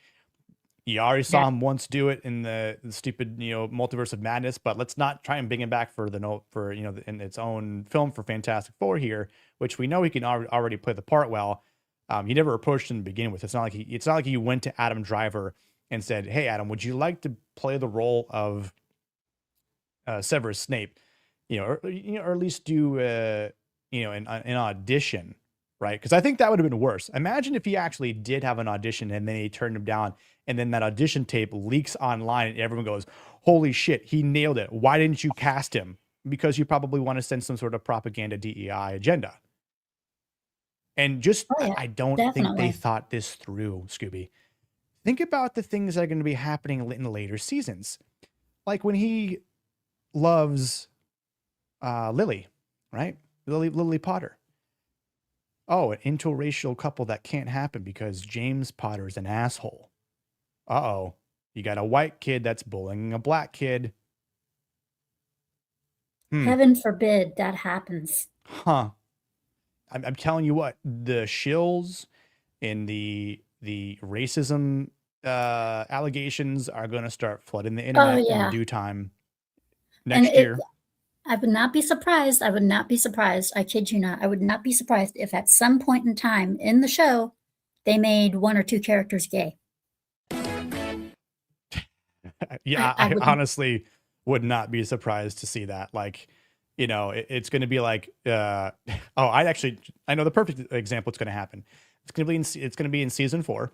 you already saw that him once do it in the stupid, you know, Multiverse of Madness, but let's not try and bring him back for you know, in its own film for Fantastic Four here, which we know he can already play the part well. You never approached him to begin with. It's not like you went to Adam Driver and said, "Hey, Adam, would you like to play the role of Severus Snape?" You know, or at least do you know, an audition, right? Because I think that would have been worse. Imagine if he actually did have an audition and then he turned him down, and then that audition tape leaks online, and everyone goes, "Holy shit, he nailed it! Why didn't you cast him?" Because you probably want to send some sort of propaganda DEI agenda. And just, Oh, yeah, I don't think they definitely. thought this through, Scooby. Think about the things that are going to be happening in later seasons. Like when he loves Lily, right? Lily Potter. Oh, an interracial couple that can't happen because James Potter is an asshole. Uh-oh. You got a white kid that's bullying a black kid. Heaven forbid that happens. Huh. I'm telling you what, the shills and the racism allegations are going to start flooding the Oh, internet in yeah, due time and next year. I would not be surprised, I would not be surprised, I kid you not, I would not be surprised if at some point in time in the show, they made 1 or 2 characters gay. Yeah, I I would honestly would not be surprised to see that. Like, you know, it's going to be like, oh, I know the perfect example. It's going to happen. It's going to be in season 4,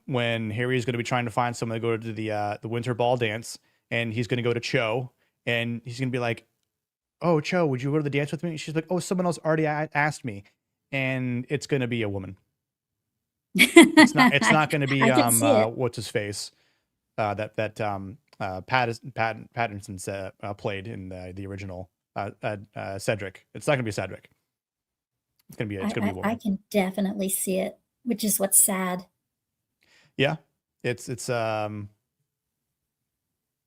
when Harry is going to be trying to find someone to go to the winter ball dance, and he's going to go to Cho, and he's going to be like, "Oh, Cho, would you go to the dance with me?" And she's like, "Oh, someone else already asked me," and it's going to be a woman. It's not going to be I could see it. what's his face, Pattinson's played in the original Cedric. It's not going to be Cedric. It's going to be a I woman. can definitely see it, which is what's sad. Yeah, it's it's going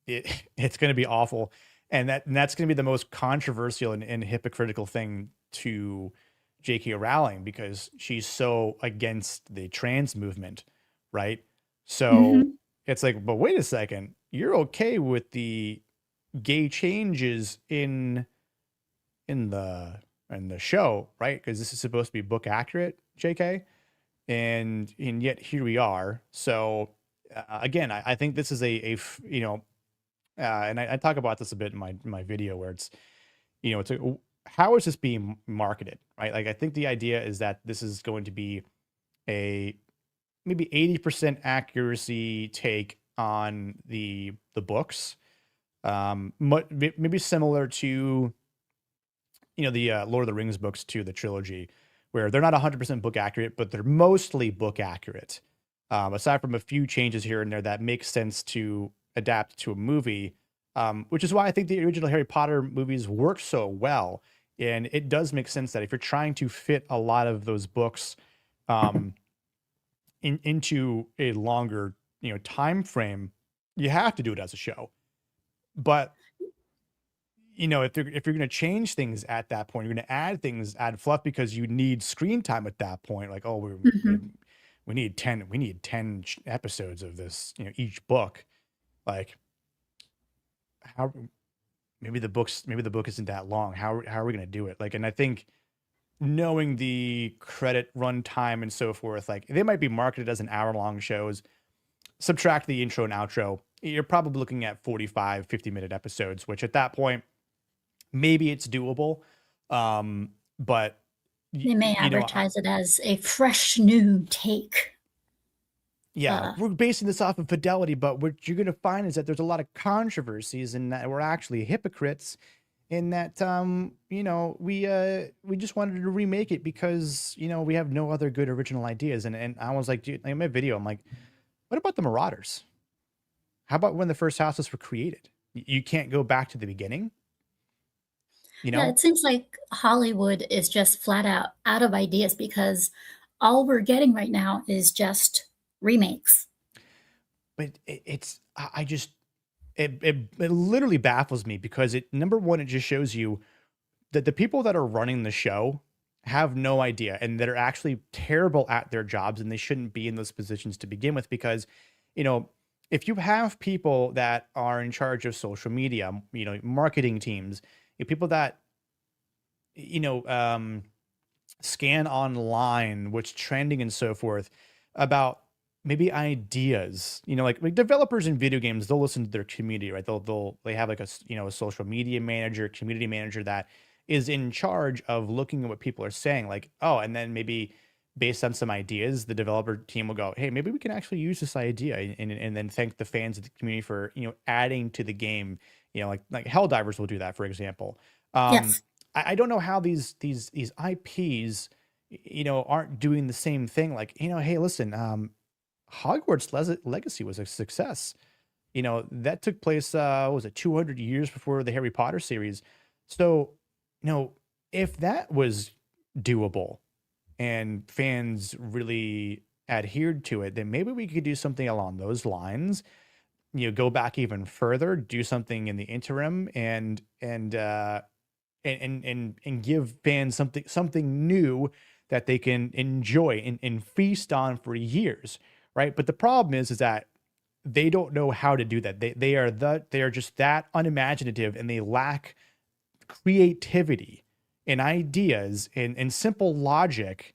to be awful, and that's going to be the most controversial and hypocritical thing to J.K. Rowling because she's so against the trans movement, right? So Mhm. it's like, but wait a second, you're okay with the gay changes in the show, right? Because this is supposed to be book accurate, JK, and yet here we are. So again, I think this is and I talk about this a bit in my video where it's, it's how is this being marketed, right? Like, I think the idea is that this is going to be a maybe 80% accuracy take on the books, maybe similar to, the Lord of the Rings books to the trilogy, where they're not 100% book accurate, but they're mostly book accurate. Aside from a few changes here and there that make sense to adapt to a movie, which is why I think the original Harry Potter movies work so well. And it does make sense that if you're trying to fit a lot of those books into a longer, time frame, you have to do it as a show. But if you're going to change things at that point, you're going to add things, add fluff because you need screen time at that point. Like, oh, we need 10 episodes of this, each book. Like, how maybe the book isn't that long. How are we going to do it? Like, and I think knowing the credit run time and so forth, like they might be marketed as an hour-long shows. Subtract the intro and outro, you're probably looking at 45, 50-minute episodes, which at that point, maybe it's doable. But They may advertise it as a fresh new take. Yeah, we're basing this off of fidelity, but what you're going to find is that there's a lot of controversies and that we're actually hypocrites in that, we just wanted to remake it because, we have no other good original ideas. And I was like, dude, in my video, I'm like, what about the Marauders? How about when the first houses were created? You can't go back to the beginning? Yeah, it seems like Hollywood is just flat out of ideas because all we're getting right now is just remakes. But it literally baffles me because number one, it just shows you that the people that are running the show have no idea and that are actually terrible at their jobs and they shouldn't be in those positions to begin with because, if you have people that are in charge of social media, marketing teams, people that, scan online, what's trending and so forth about maybe ideas, like developers in video games, they'll listen to their community, right? They have like a social media manager, community manager that is in charge of looking at what people are saying, like, oh, and then maybe based on some ideas, the developer team will go, hey, maybe we can actually use this idea and then thank the fans of the community for, adding to the game, like Helldivers will do that, for example. Yes. I don't know how these IPs, aren't doing the same thing. Like, hey, listen, Hogwarts Legacy was a success. That took place, was it 200 years before the Harry Potter series? So, if that was doable and fans really adhered to it, then maybe we could do something along those lines. Go back even further, do something in the interim, and give fans something new that they can enjoy and feast on for years, right? But the problem is that they don't know how to do that. They are just that unimaginative and they lack creativity and ideas and simple logic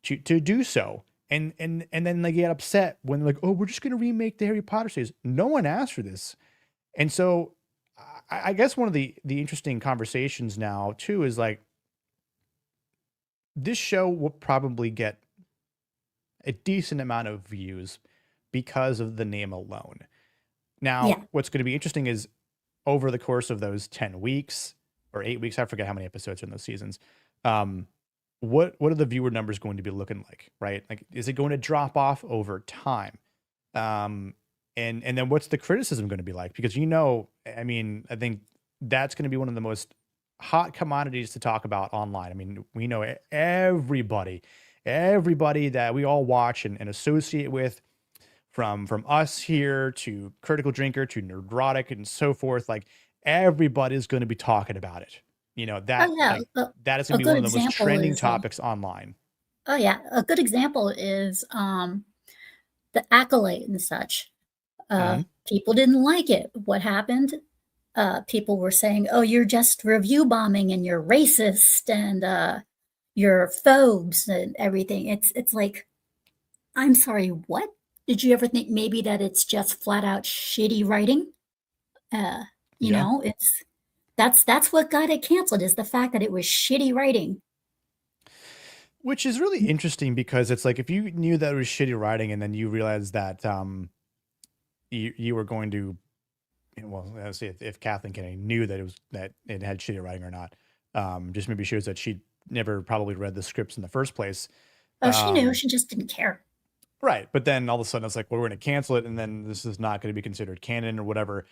to do so. And then they get upset when they're like, oh, we're just going to remake the Harry Potter series. No one asked for this. And so I guess one of the interesting conversations now too is like, this show will probably get a decent amount of views because of the name alone. Now, what's going to be interesting is over the course of those 10 weeks or 8 weeks, I forget how many episodes are in those seasons. What are the viewer numbers going to be looking like, right? Like, is it going to drop off over time? And then what's the criticism going to be like? Because, I think that's going to be one of the most hot commodities to talk about online. I mean, we know everybody that we all watch and associate with, from us here to Critical Drinker to Nerdrotic and so forth, like everybody's going to be talking about it. That is going to be one of the most trending topics online. Oh yeah. A good example is the Accolade and such. People didn't like it. What happened? People were saying, oh, you're just review bombing and you're racist and you're phobes and everything. It's like, I'm sorry, what? did you ever think maybe that it's just flat out shitty writing? Uh, you Yeah. know, that's what got it canceled, is the fact that it was shitty writing. Which is really interesting because it's like if you knew that it was shitty writing and then you realized that you were going to, well, let's see if Kathleen Kennedy knew that it had shitty writing or not. Just maybe shows that she never probably read the scripts in the first place. Oh, she knew, she just didn't care. Right. But then all of a sudden it's like, well, we're going to cancel it, and then this is not going to be considered canon or whatever.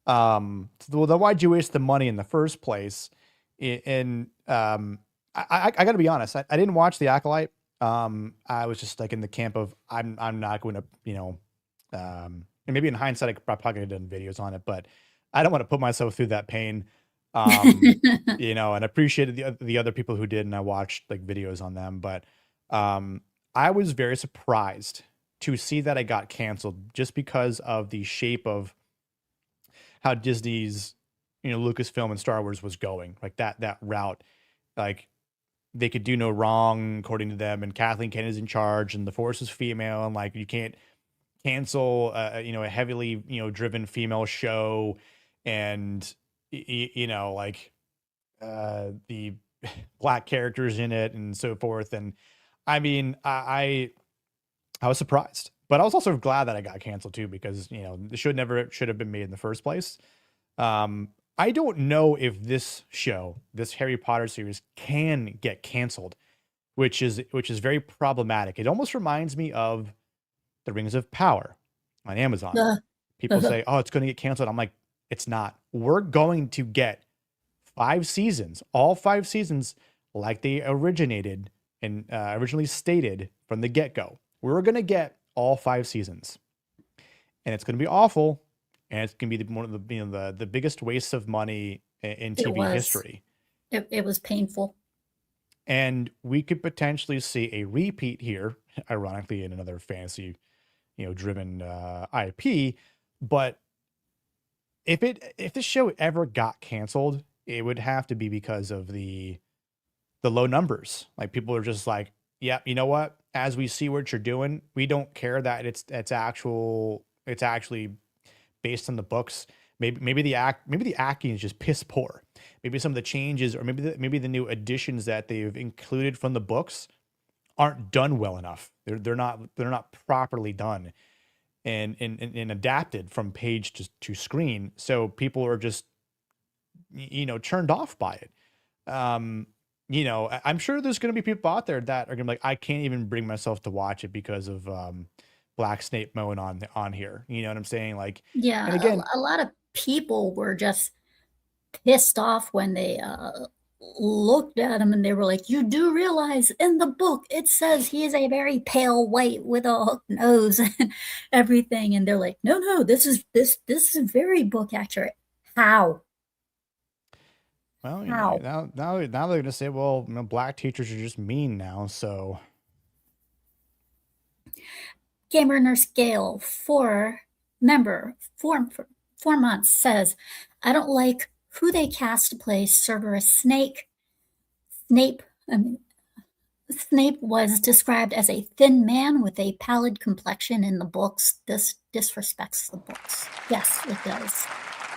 Well, then why'd you waste the money in the first place? And I got to be honest, I didn't watch The Acolyte. I was just like in the camp of I'm not going to, and maybe in hindsight, I probably could have done videos on it, but I don't want to put myself through that pain. And I appreciated the other people who did, and I watched like videos on them, but I was very surprised to see that I got canceled just because of the shape of how Disney's, Lucasfilm and Star Wars was going, like that route. Like they could do no wrong according to them, and Kathleen Kennedy's in charge, and the Force is female, and like you can't cancel, a heavily, driven female show, and like the black characters in it and so forth. And I mean, I was surprised, but I was also glad that I got canceled too, because it should have been made in the first place. I don't know if this Harry Potter series can get canceled, which is very problematic. It almost reminds me of The Rings of Power on Amazon. Uh, People say, "Oh, it's going to get canceled." I'm like, it's not. We're going to get 5 seasons, all 5 seasons, like they originated and originally stated from the get-go. We're going to get all 5 seasons, and it's going to be awful, and it's going to be one of the biggest wastes of money in TV history. It was painful. And we could potentially see a repeat here, ironically, in another fantasy, driven IP. But if this show ever got canceled, it would have to be because of the low numbers. Like people are just like, yeah, you know what? As we see what you're doing, we don't care that it's actually based on the books. Maybe the acting is just piss poor. Maybe some of the changes, or maybe the new additions that they've included from the books aren't done well enough. They're not properly done and adapted from page to screen. So people are just turned off by it. I'm sure there's going to be people out there that are going to be like, I can't even bring myself to watch it because of Black Snape mowing on here. You know what I'm saying? Like, Yeah, and again, a lot of people were just pissed off when they looked at him and they were like, you do realize in the book it says he is a very pale white with a hooked nose and everything, and they're like, no, this is very book accurate. How? well, How? now they're going to say, well, black teachers are just mean now. So Gamer Nurse Gale, 4 months, says, I don't like who they cast to play Cerberus Snape. Snape was described as a thin man with a pallid complexion in the books. This disrespects the books. Yes, it does.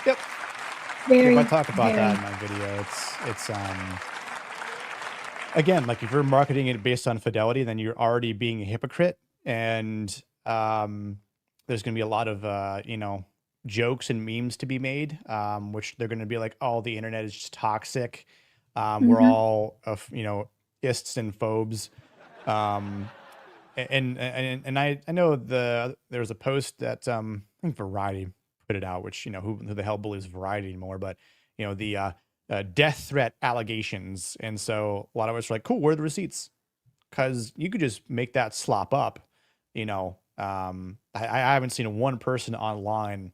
yep. Very, I talk about that in my video. It's again, like if you're marketing it based on fidelity, then you're already being a hypocrite. And there's going to be a lot of jokes and memes to be made, which they're going to be like, oh, the internet is just toxic. We're all ists and phobes. And I know there was a post that I think Variety put it out, which who the hell believes Variety anymore, but the death threat allegations. And so a lot of us are like, cool, where are the receipts? Because you could just make that slop up. I haven't seen one person online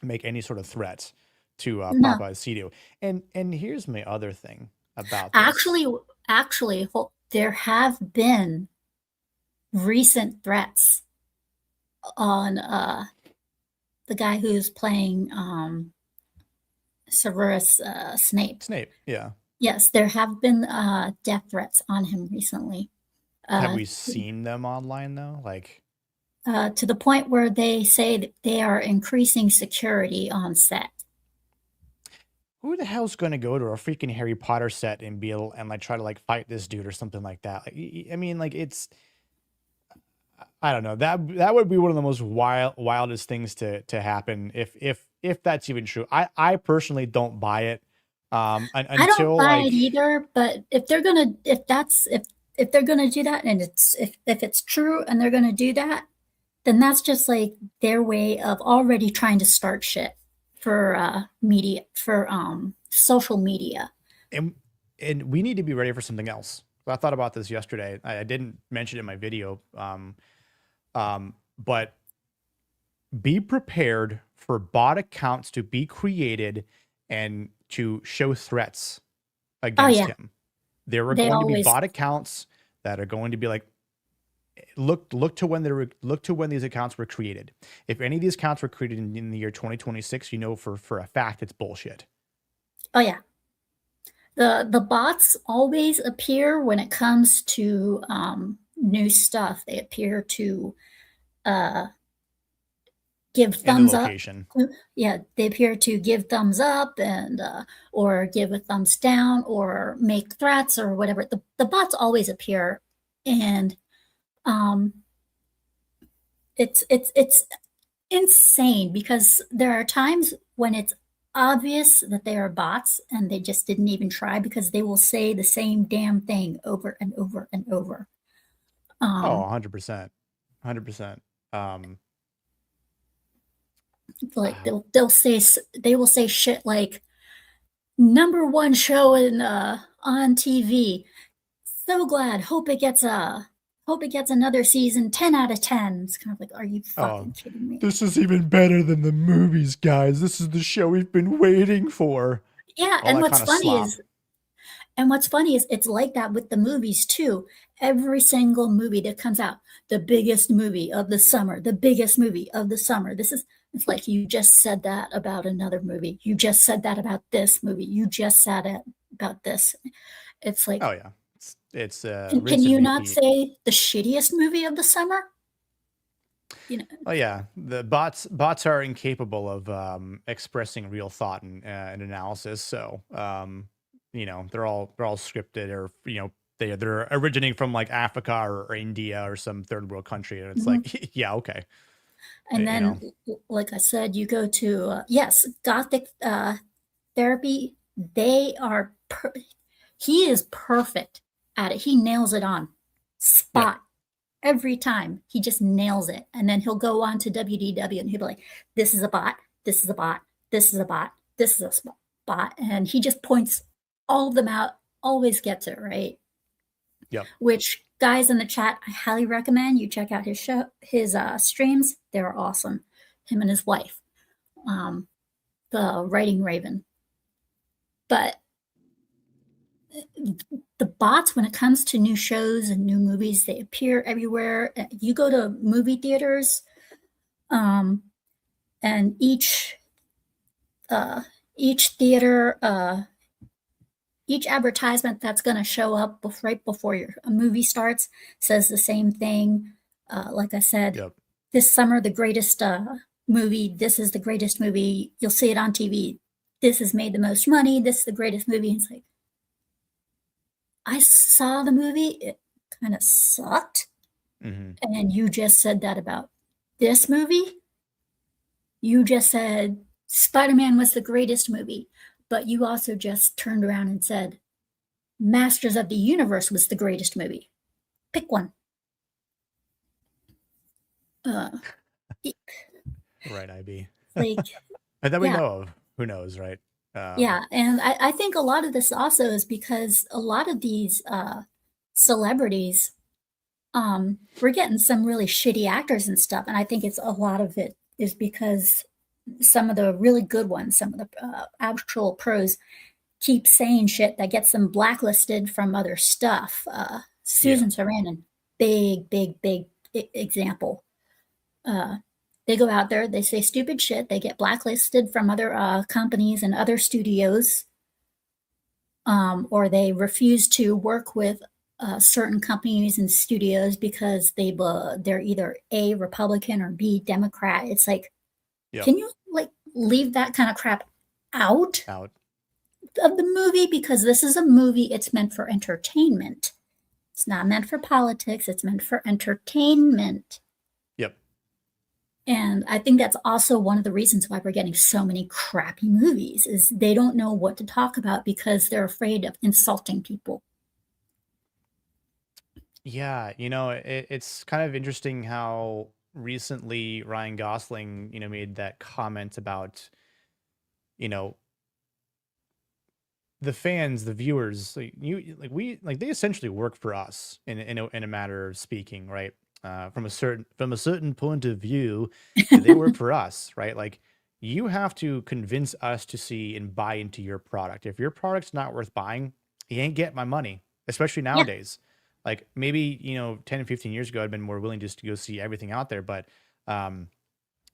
make any sort of threats to No. Papa Aceto. And here's my other thing about this. Actually, there have been recent threats on the guy who's playing Severus Snape. Snape, yeah. Yes, there have been death threats on him recently. Have we seen them online though? Like, to the point where they say that they are increasing security on set. Who the hell's going to go to a freaking Harry Potter set and be able and like try to like fight this dude or something like that? Like, I mean, like it's, I don't know, that would be one of the most wildest things to happen if that's even true. I personally don't buy it. I don't Until buy like it either, but if they're gonna if they're gonna do that, and if it's true and they're gonna do that, then that's just like their way of already trying to start shit for media, for social media. and we need to be ready for something else. I thought about this yesterday. I didn't mention it in my video. But be prepared for bot accounts to be created and to show threats Oh against yeah, him. There are they going to be always bot accounts that are going to be like, look to when these accounts were created. If any of these accounts were created in the year 2026, you know for a fact it's bullshit. oh yeah. The bots always appear when it comes to new stuff. They appear to uh, give And the thumbs up. location. Yeah, they appear to give thumbs up and or give a thumbs down or make threats or whatever. The bots always appear, and um, it's insane because there are times when it's obvious that they are bots and they just didn't even try because they will say the same damn thing over and over and over. Oh, Um, 100%. 100%. like they will say shit like number one show in on TV. So glad. Hope it gets another season. 10 out of 10. It's kind of like, are you fucking kidding me? This is even better than the movies, guys. This is the show we've been waiting for. Yeah, All and that what's kind of funny slop. is and what's funny is it's like that with the movies too. Every single movie that comes out, the biggest movie of the summer, the biggest movie of the summer. It's like you just said that about another movie. You just said that about this movie. You just said it about this. It's like, Oh yeah, it's can rinse and you not repeat. say the shittiest movie of the summer? You know, Oh yeah, the bots are incapable of expressing real thought and analysis. So you know they're all scripted, or you know they're originating from like Africa or India or some third world country, and it's mhm. like yeah, okay, And you know. then, like I said, you go to yes, Gothic therapy. They are. He is perfect at it. He nails it on Yep. spot every time. He just nails it. And then he'll go on to WDW and he'll be like, "This is a bot. This is a bot. This is a bot. This is a bot." And he just points all of them out. Always gets it right. Yep. Which guys in the chat, I highly recommend you check out his show, his streams. They're awesome. Him and his wife, the Writing Raven. But the bots, when it comes to new shows and new movies, they appear everywhere. You go to movie theaters, and each theater, each advertisement that's going to show up right before a movie starts says the same thing. Like I said, Yep. this summer, the greatest movie. This is the greatest movie. You'll see it on TV. This has made the most money. This is the greatest movie. It's like, I saw the movie. It kind of sucked. Mm-hmm. And you just said that about this movie. You just said Spider-Man was the greatest movie, but you also just turned around and said Masters of the Universe was the greatest movie. Pick one. Right, IB. Like, And that we yeah. know of. Who knows, right? Yeah, and I think a lot of this also is because a lot of these celebrities, we're getting some really shitty actors and stuff, and I think it's a lot of it is because some of the really good ones, some of the actual pros, keep saying shit that gets them blacklisted from other stuff. Susan Sarandon, big example. They go out there, they say stupid shit, they get blacklisted from other companies and other studios, or they refuse to work with certain companies and studios because they're either A, Republican, or B, Democrat. It's like, Yep. can you like leave that kind of crap out Out. of the movie? Because this is a movie, it's meant for entertainment. It's not meant for politics, it's meant for entertainment. Yep. And I think that's also one of the reasons why we're getting so many crappy movies is they don't know what to talk about because they're afraid of insulting people. Yeah, it's kind of interesting how recently Ryan Gosling, made that comment about, you know, the fans, the viewers, they essentially work for us in a matter of speaking, right? From a certain point of view, they work for us, right? Like you have to convince us to see and buy into your product. If your product's not worth buying, you ain't get my money, especially Yeah. nowadays. Like maybe, 10 and 15 years ago, I'd been more willing just to go see everything out there, but um,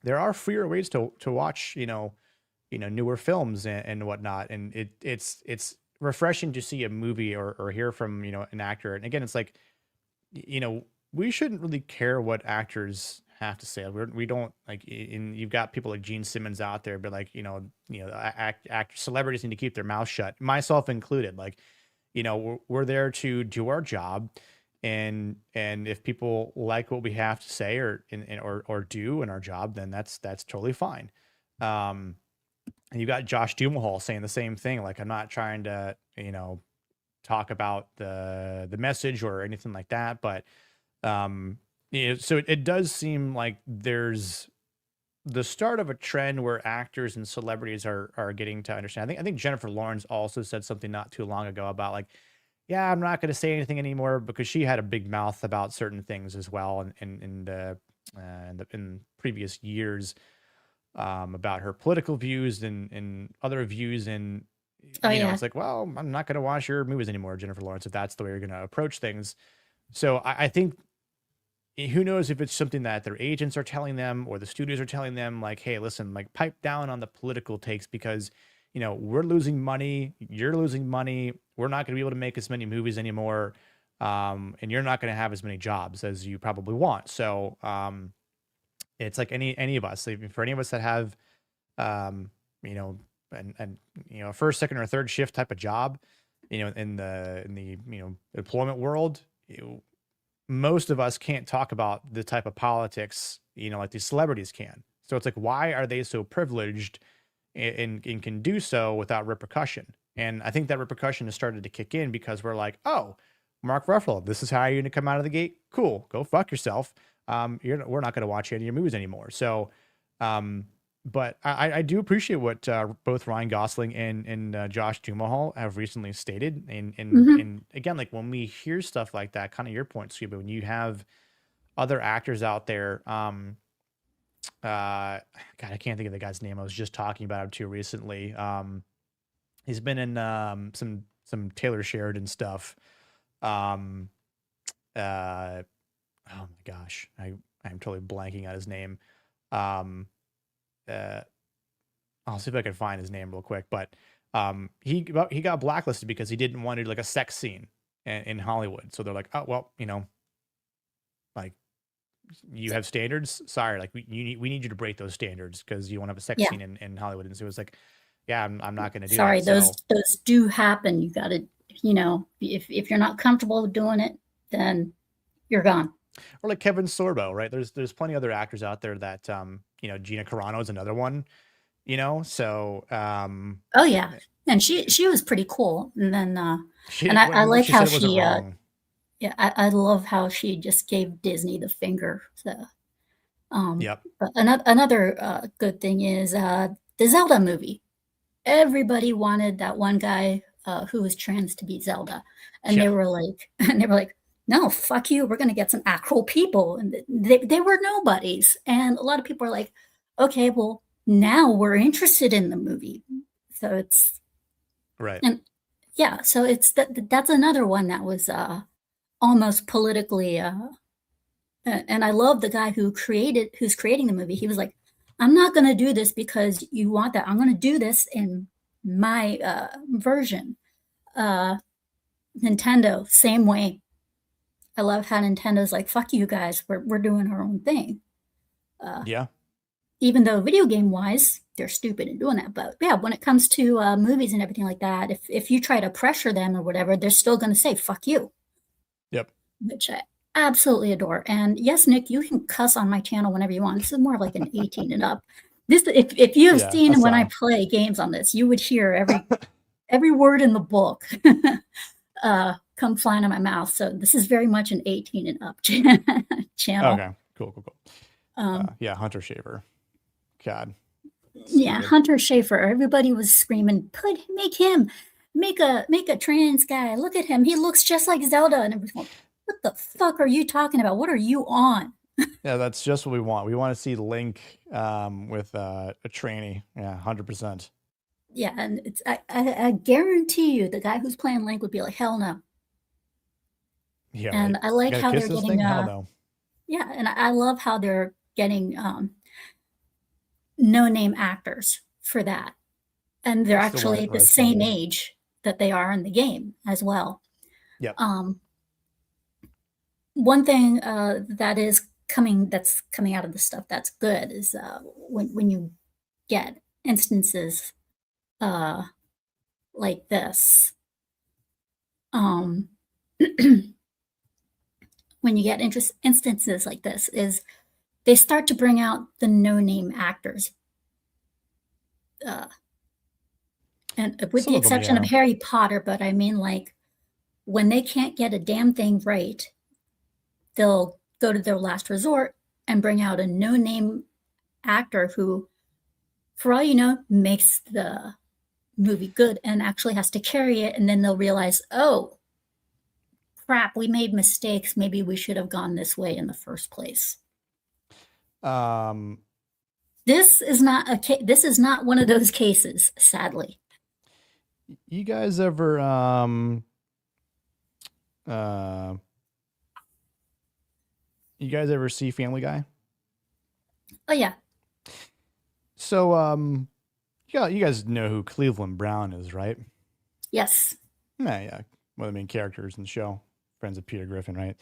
there are freer ways to watch, newer films and whatnot. And it's refreshing to see a movie or hear from, an actor. And again, it's like, you know, we shouldn't really care what actors have to say. We don't like, you've got people like Gene Simmons out there, but like, actors, celebrities need to keep their mouth shut, myself included. Like, we're there to do our job. And if people like what we have to say or do in our job, then that's totally fine. Um, and you got Josh Duhamel saying the same thing. Like, I'm not trying to, talk about the message or anything like that, but so it does seem like there's the start of a trend where actors and celebrities are getting to understand. I think Jennifer Lawrence also said something not too long ago about like, yeah, I'm not going to say anything anymore because she had a big mouth about certain things as well, in previous years, about her political views and other views. And, Oh yeah. it's like, well, I'm not going to watch your movies anymore, Jennifer Lawrence, if that's the way you're going to approach things. So I think who knows if it's something that their agents are telling them or the studios are telling them, like, hey, listen, like pipe down on the political takes because, we're losing money, you're losing money, we're not going to be able to make as many movies anymore, and you're not going to have as many jobs as you probably want. So it's like any of us, for any of us that have, um, you know, and a first, second, or third shift type of job, in the employment world, most of us can't talk about the type of politics, like these celebrities can. So it's like, why are they so privileged and can do so without repercussion? And I think that repercussion has started to kick in because we're like, oh, Mark Ruffalo, this is how you're going to come out of the gate. Cool. Go fuck yourself. We're not going to watch any of your movies anymore. So, but I do appreciate what both Ryan Gosling and Josh Duhamel have recently stated, and again, like when we hear stuff like that, kind of your point, Scuba, when you have other actors out there, God, I can't think of the guy's name. I was just talking about him too recently. He's been in some Taylor Sheridan stuff. Um, oh my gosh, I'm totally blanking out his name. Um, uh, I'll see if I can find his name real quick, but he got blacklisted because he didn't want to do like a sex scene in Hollywood. So they're like, oh well, like you have standards. Sorry, like we need you to break those standards because you want to have a sex Yeah. scene in Hollywood. And so it was like, yeah, I'm not going to do Sorry, that. So those do happen. You got to, if you're not comfortable doing it, then you're gone. or like Kevin Sorbo, right? There's plenty other actors out there that Gina Carano is another one. So Oh yeah, and she was pretty cool. And then she and I what like she how said wasn't she wrong. yeah, I love how she just gave Disney the finger. So Yep. but another good thing is the Zelda movie. Everybody wanted that one guy who was trans to be Zelda, and Yeah. they were like, no, fuck you. We're gonna get some actual people, and they were nobodies. And a lot of people are like, okay, well now we're interested in the movie. So it's Right. and yeah, so that's another one that was almost politically and I love the guy who's creating the movie. He was like, I'm not going to do this because you want that. I'm going to do this in my version. Uh, Nintendo, same way. I love how Nintendo's like, fuck you guys, we're doing our own thing. Yeah. Even though video game wise, they're stupid in doing that. But yeah, when it comes to movies and everything like that, if you try to pressure them or whatever, they're still going to say, fuck you. Yep. Which I absolutely adore. And yes, Nick, you can cuss on my channel whenever you want. This is more of like an 18 and up. This, if you have Yeah, seen that's when I fine. play games on this, you would hear every word in the book come flying out of my mouth. So this is very much an 18 and up channel. Okay. Cool. Yeah, Hunter Shaver. God. Yeah, Stupid. Hunter Schafer. Everybody was screaming, make a trans guy. Look at him. He looks just like Zelda. And everyone's going, what the fuck are you talking about? What are you on? Yeah, that's just what we want. We want to see Link with a tranny. Yeah, 100%. Yeah, and it's I guarantee you the guy who's playing Link would be like, hell no. Yeah, And right. I like Gotta how kiss they're this getting thing? Hell no. yeah, and I love how they're getting no-name actors for that. And they're That's the actually the right same thing. age that they are in the game as well. Yep. One thing that's coming out of the stuff that's good is when you get instances like this. When you get instances like this, is they start to bring out the no-name actors. And with the exception of Harry Potter, but I mean, like, when they can't get a damn thing right, they'll go to their last resort and bring out a no-name actor who, for all you know, makes the movie good and actually has to carry it. And then they'll realize, oh, crap, we made mistakes. Maybe we should have gone this way in the first place. This is not one of those cases, sadly. You guys ever see Family Guy? Oh yeah. So you guys know who Cleveland Brown is, right? Yes. Yeah. One of the main characters in the show, friends of Peter Griffin, right?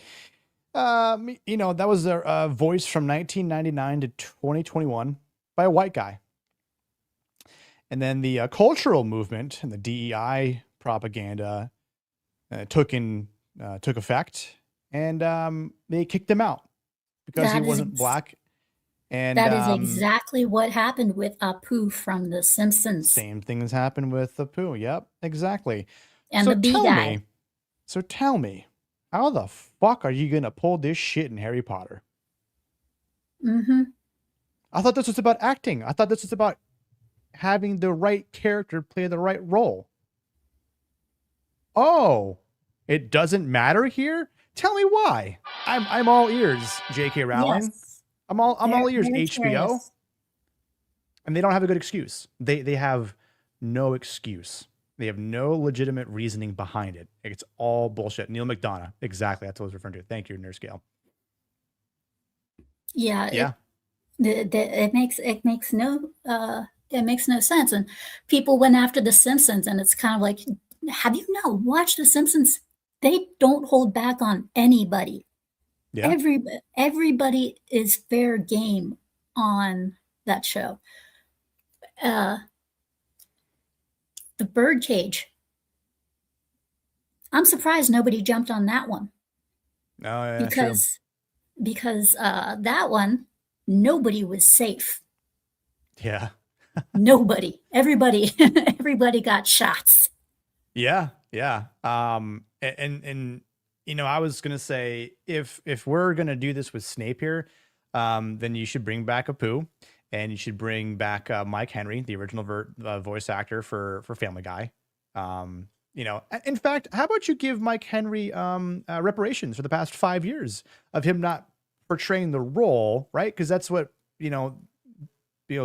That was a voice from 1999 to 2021 by a white guy. And then the cultural movement and the DEI propaganda took effect, and they kicked him out because he wasn't black. And that is exactly what happened with Apu from The Simpsons. Same thing has happened with Apu. Yep, exactly. And the bee guy. So tell me, how the fuck are you gonna pull this shit in Harry Potter? Mm-hmm. I thought this was about acting. I thought this was about having the right character play the right role. Oh, it doesn't matter here? Tell me why. I'm all ears, J.K. Rowling. Yes. I'm all ears, HBO. Curious. And they don't have a good excuse. They have no excuse. They have no legitimate reasoning behind it. It's all bullshit. Neil McDonough. Exactly. That's what I was referring to. Thank you, Nerdscale. Yeah. It makes no sense. And people went after The Simpsons, and it's kind of like, have you not watched The Simpsons? They don't hold back on anybody. Yeah. Everybody is fair game on that show. The Birdcage. I'm surprised nobody jumped on that one. Oh, yeah, because that one, nobody was safe. Yeah. Nobody. Everybody got shots. Yeah. And I was gonna say, if we're gonna do this with Snape here, then you should bring back Apu, and you should bring back Mike Henry, the original voice actor for Family Guy. In fact, how about you give Mike Henry reparations for the past 5 years of him not portraying the role, right? Because that's what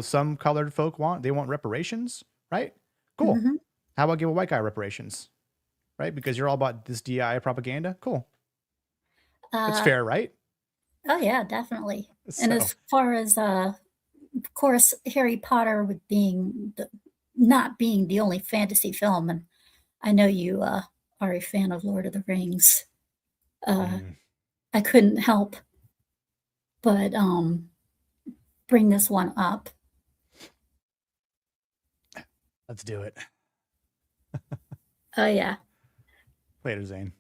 some colored folk want. They want reparations, right? Cool. Mm-hmm. How about give a white guy reparations, right? Because you're all about this DI propaganda. Cool. That's fair, right? Oh yeah, definitely. So. And as far as of course, Harry Potter not being the only fantasy film, and I know you are a fan of Lord of the Rings. I couldn't help but bring this one up. Let's do it. Oh yeah. Later, Zane.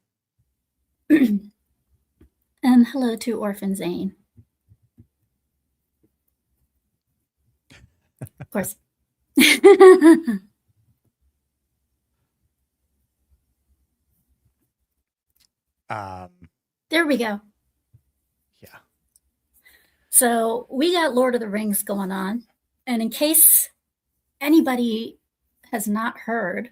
And hello to Orphan Zane. Of course. There we go. Yeah. So we got Lord of the Rings going on. And in case anybody has not heard,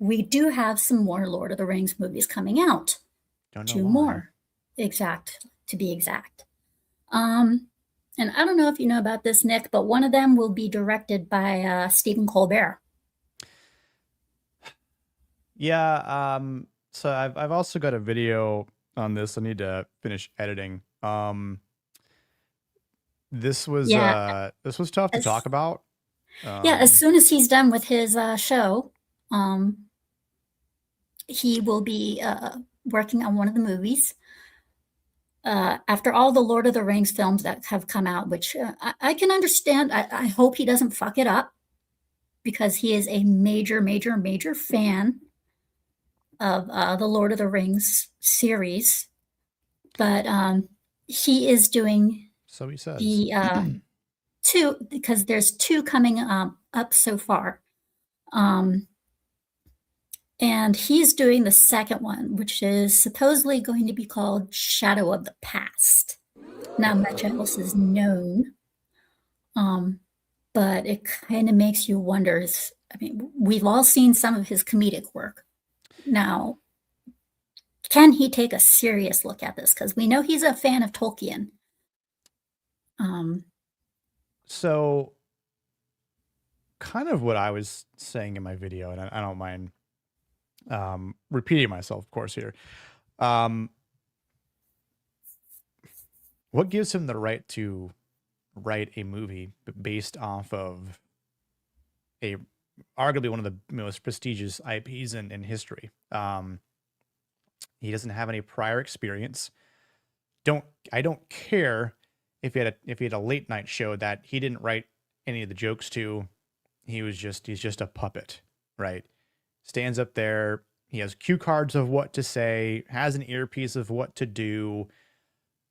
we do have some more Lord of the Rings movies coming out. Don't know 2 why. more, to be exact. And I don't know if you know about this, Nick, but one of them will be directed by Stephen Colbert. Yeah. So I've also got a video on this. I need to finish editing. This was tough to talk about. As soon as he's done with his show, he will be working on one of the movies. After all the Lord of the Rings films that have come out, which I can understand. I hope he doesn't fuck it up, because he is a major, major, major fan of the Lord of the Rings series. But he is doing so he says the 2, because there's 2 coming up so far. And he's doing the second one, which is supposedly going to be called Shadow of the Past. Not much else is known, but it kind of makes you wonder. I mean, we've all seen some of his comedic work. Now, can he take a serious look at this? Because we know he's a fan of Tolkien. So, kind of what I was saying in my video, and I don't mind repeating myself, of course, here. What gives him the right to write a movie based off of arguably one of the most prestigious IPs in history? He doesn't have any prior experience. I don't care if he had a late night show that he didn't write any of the jokes to. He's just a puppet, right? Stands up there. He has cue cards of what to say, has an earpiece of what to do.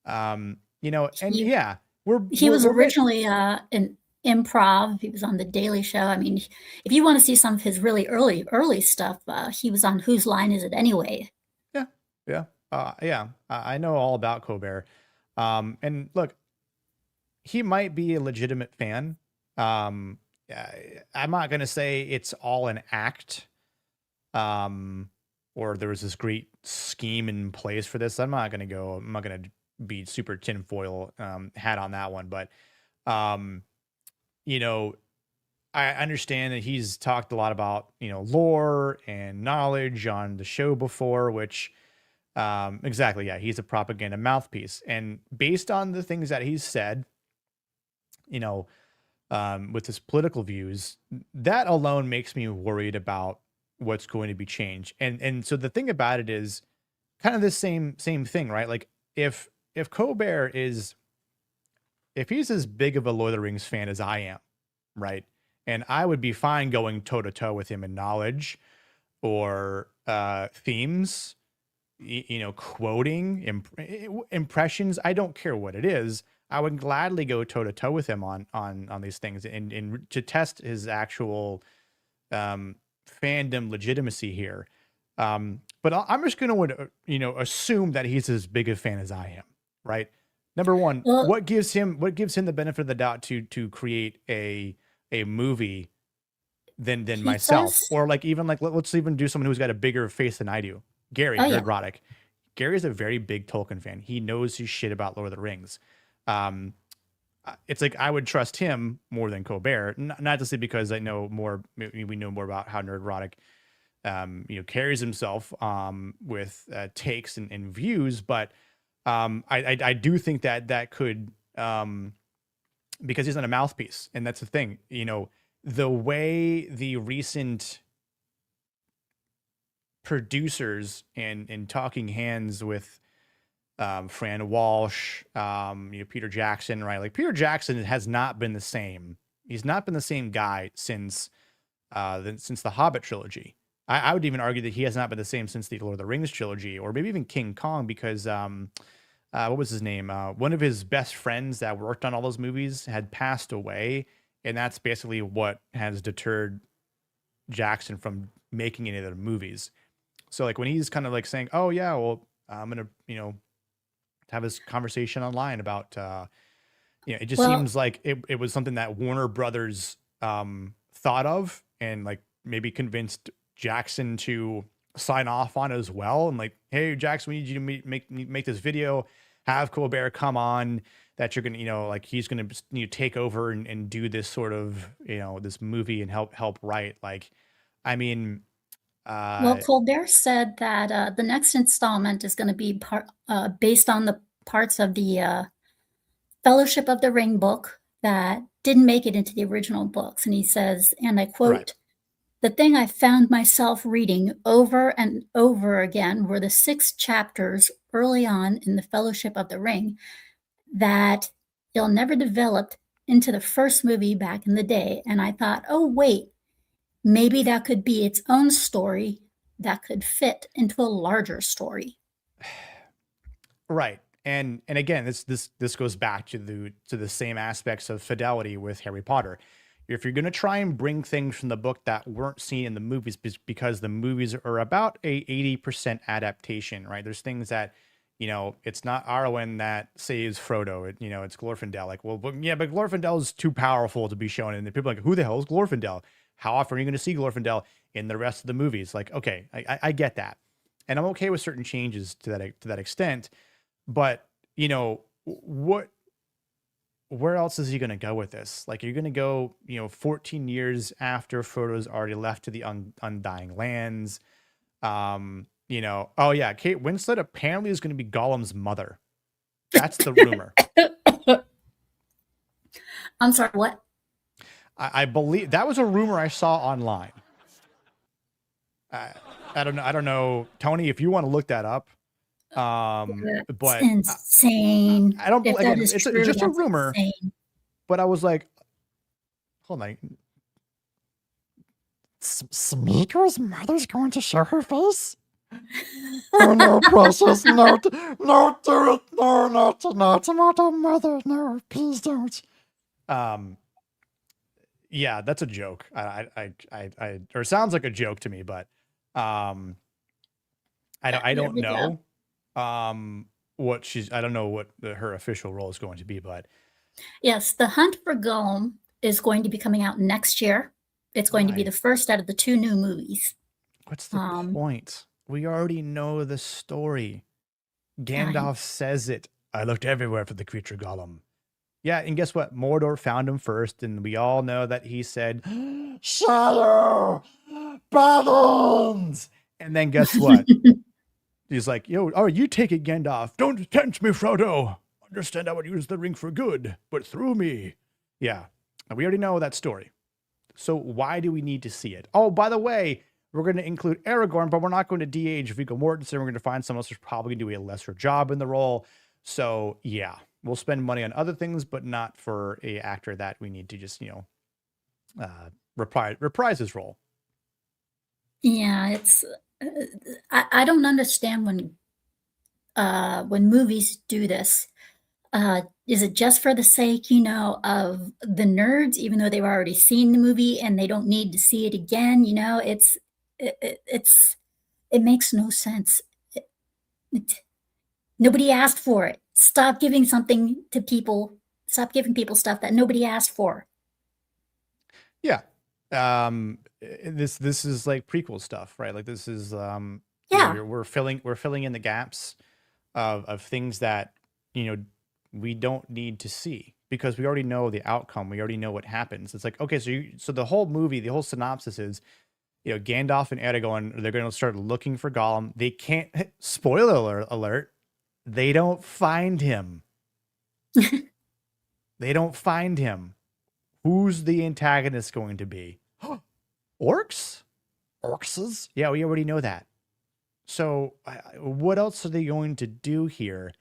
He was originally an improv. He was on The Daily Show. I mean, if you want to see some of his really early stuff, he was on Whose Line Is It Anyway? Yeah. I know all about Colbert. And look, he might be a legitimate fan. I'm not going to say it's all an act, or there was this great scheme in place for this. I'm not going to be super tinfoil hat on that one. But, I understand that he's talked a lot about, lore and knowledge on the show before, which, exactly. Yeah. He's a propaganda mouthpiece. And based on the things that he's said, with his political views, that alone makes me worried about what's going to be changed. And so the thing about it is kind of the same thing, right? Like if Colbert if he's as big of a Lord of the Rings fan as I am, right? And I would be fine going toe to toe with him in knowledge or themes, quoting, impressions. I don't care what it is. I would gladly go toe to toe with him on these things and to test his actual fandom legitimacy here. But I'm just going to assume that he's as big a fan as I am, right? Number one, what gives him the benefit of the doubt to create a movie than myself, or let's even do someone who's got a bigger face than I do. Gary, Nerd Roddick. Gary is a very big Tolkien fan. He knows his shit about Lord of the Rings. It's like I would trust him more than Colbert. Not to say because I know more. We know more about how Nerd Roddick, carries himself with takes and views, but I do think that could, because he's not a mouthpiece, and that's the thing. The way the recent producers and talking hands with Fran Walsh, Peter Jackson, right? Like Peter Jackson has not been the same. He's not been the same guy since the Hobbit trilogy. I would even argue that he has not been the same since the Lord of the Rings trilogy, or maybe even King Kong, because what was his name? One of his best friends that worked on all those movies had passed away, and that's basically what has deterred Jackson from making any of the movies. So like when he's kind of like saying, "Oh yeah, well I'm gonna have this conversation online about," it just Well, seems like it was something that Warner Brothers thought of and like maybe convinced Jackson to sign off on as well. And like, hey, Jackson, we need you to make this video, have Colbert come on, that you're going to, like he's going to take over and do this sort of, this movie and help write. Like, I mean, well, Colbert said that the next installment is going to be based on the parts of the Fellowship of the Ring book that didn't make it into the original books. And he says, and I quote, right. "The thing I found myself reading over and over again were the 6 chapters early on in the Fellowship of the Ring that they'll never developed into the first movie back in the day." And I thought, oh, wait, maybe that could be its own story that could fit into a larger story. Right. And again, this goes back to the same aspects of fidelity with Harry Potter. If you're going to try and bring things from the book that weren't seen in the movies, because the movies are about a 80% adaptation, right? There's things that, it's not Arwen that saves Frodo. It's Glorfindel. Like, well, yeah, but Glorfindel is too powerful to be shown. And people are like, who the hell is Glorfindel? How often are you going to see Glorfindel in the rest of the movies? Like, okay, I get that. And I'm okay with certain changes to that extent. But, where else is he going to go with this? Like, you're going to go, 14 years after Frodo's already left to the Undying Lands. Oh yeah, Kate Winslet apparently is going to be Gollum's mother. That's the rumor. I'm sorry, what? I believe that was a rumor I saw online. I don't know, Tony, if you want to look that up. But insane. I don't. If Again, that is it's true, just a that's rumor. insane. But I was like, hold on. Smeagol's mother's going to show her face? Oh no, precious, no, do it, no, not mother, no, please don't. Yeah, that's a joke. I or it sounds like a joke to me, but I don't know what she's. I don't know what her official role is going to be, but yes, The Hunt for Gollum is going to be coming out next year. It's going to be the first out of the 2 new movies. What's the point? We already know the story. Gandalf says it. I looked everywhere for the creature Gollum. Yeah, and guess what? Mordor found him first, and we all know that he said, Shire! Battles! And then guess what? He's like, you take it, Gandalf. Don't tempt me, Frodo. Understand I would use the ring for good, but through me. Yeah, we already know that story. So why do we need to see it? Oh, by the way, we're going to include Aragorn, but we're not going to de-age Viggo Mortensen. We're going to find someone else who's probably going to do a lesser job in the role. So yeah, we'll spend money on other things, but not for a actor that we need to just, reprise his role. Yeah, it's I don't understand when movies do this. Is it just for the sake, of the nerds, even though they've already seen the movie and they don't need to see it again? It makes no sense. Nobody asked for it. Stop giving something to people. Stop giving people stuff that nobody asked for. Yeah. This is like prequel stuff, right? Like this is we're filling in the gaps of things that we don't need to see because we already know the outcome. We already know what happens. It's like, okay, so the whole movie, the whole synopsis is, Gandalf and Aragorn, they're going to start looking for Gollum. They can't, spoiler alert, they don't find him. They don't find him. Who's the antagonist going to be? Orcs? Orcses? Yeah, we already know that. So what else are they going to do here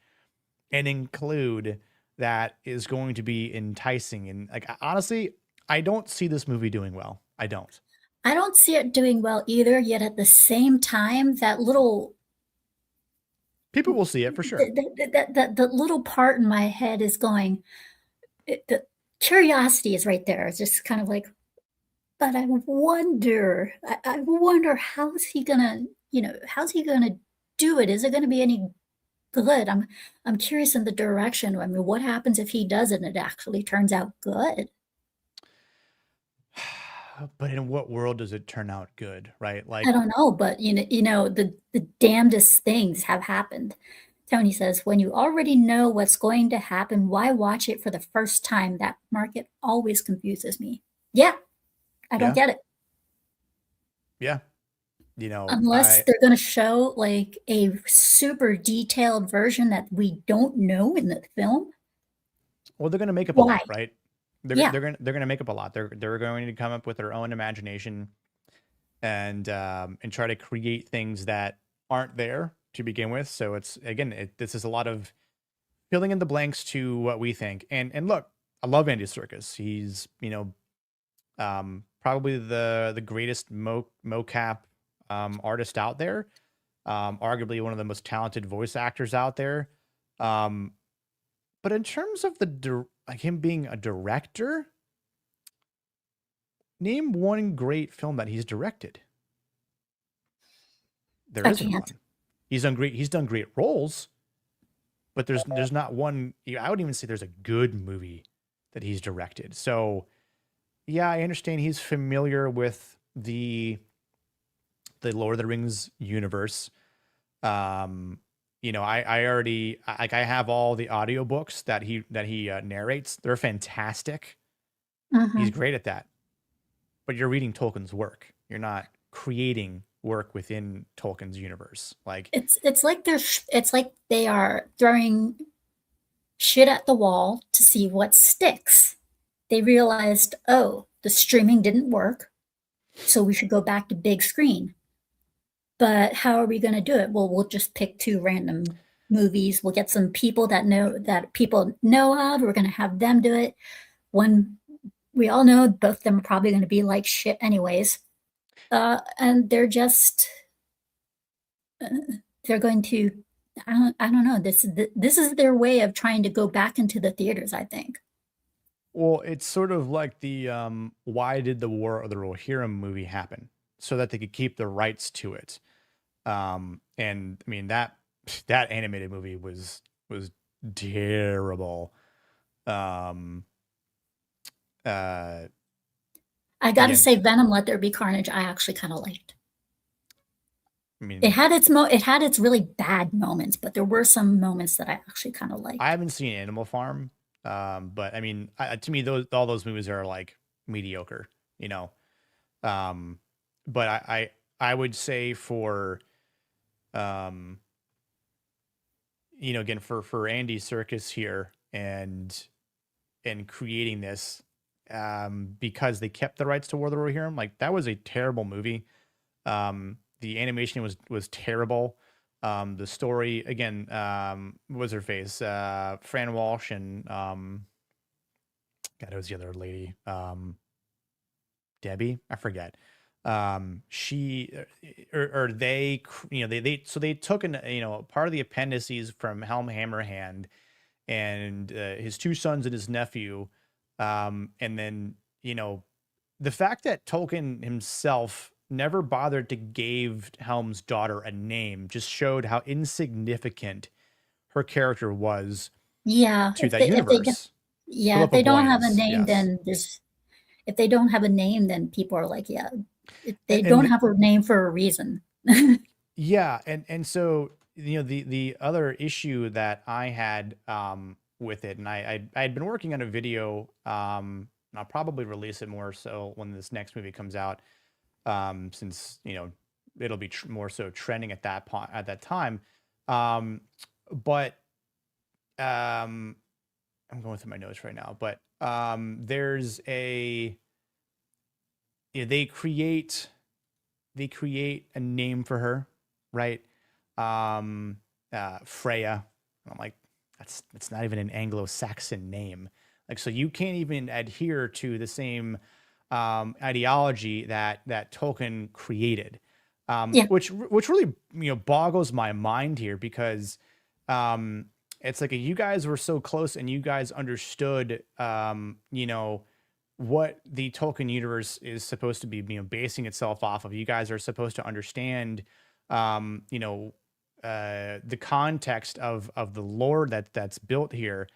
and include that is going to be enticing? And like, honestly, I don't see this movie doing well. I don't. I don't see it doing well either, yet at the same time, that little People will see it for sure. the little part in my head is going, the curiosity is right there. It's just kind of like, but I wonder how's he gonna, how's he gonna do it? Is it gonna be any good? I'm curious in the direction. I mean, what happens if he does it and it actually turns out good? But in what world does it turn out good, right? I Like, don't know, but the damnedest things have happened. Tony says, when you already know what's going to happen, why watch it for the first time? That market always confuses me. Yeah, I don't yeah, get it. yeah. You know, Unless they're going to show like a super detailed version that we don't know in the film. well, they're going to make up a Why? lot, right? Yeah. They're going to make up a lot. They're going to come up with their own imagination and try to create things that aren't there to begin with. So it's again, this is a lot of filling in the blanks to what we think. And look, I love Andy Serkis. He's probably the greatest mocap artist out there. Arguably one of the most talented voice actors out there. Um, but in terms of like him being a director, name one great film that he's directed. There I isn't can't. one. He's done great roles, but there's not one. I wouldn't even say there's a good movie that he's directed. So yeah, I understand he's familiar with the Lord of the Rings universe. I have all the audiobooks that he narrates. They're fantastic. He's Mhm. great at that. But you're reading Tolkien's work. You're not creating work within Tolkien's universe. Like, It's like they are throwing shit at the wall to see what sticks. They realized, oh, the streaming didn't work, so we should go back to big screen. But how are we going to do it? Well, we'll just pick two random movies. We'll get some people that people know of. We're going to have them do it. One we all know both of them are probably going to be like shit anyways. And uh, they're going to I don't know. This is their way of trying to go back into the theaters, I think. well, it's sort of like the why did the War of the Rohirrim movie happen? So that they could keep the rights to it. And I mean that animated movie was terrible. Um, uh, I got to again, say, Venom: Let There Be Carnage. I actually kind of liked. I It mean, had it had its really bad moments, but there were some moments that I actually kind of I liked. haven't seen Animal Farm, but I mean, to me, all those movies are like mediocre, you know. Um, but I would say for um, again for Andy Serkis here and creating this, because they kept the rights to War of the Rohirrim, like that was a terrible movie. The animation was terrible. The story again, what was her face? Fran Walsh and God, it was the other lady. Debbie, I forget. She or they, they took part of the appendices from Helm Hammerhand and his two sons and his nephew, and then the fact that Tolkien himself never bothered to give Helm's daughter a name just showed how insignificant her character was Yeah, to that universe. yeah, if Philippa they don't have a Boyens, name, yes. then if they don't have a name, then people are like, yeah, they don't And have a name for a reason. yeah, and so the other issue that I had with it, and I had been working on a video, and I'll probably release it more so when this next movie comes out, since it'll be more so trending at that point at that time, but I'm going through my notes right now, but there's they create a name for her, right? Freya. And I'm like, that's not even an Anglo-Saxon name. Like, so you can't even adhere to the same ideology that Tolkien created, Yeah. which really boggles my mind here, because it's like you guys were so close and you guys understood what the Tolkien universe is supposed to be basing itself off of. You guys are supposed to understand the context of the lore that's built here,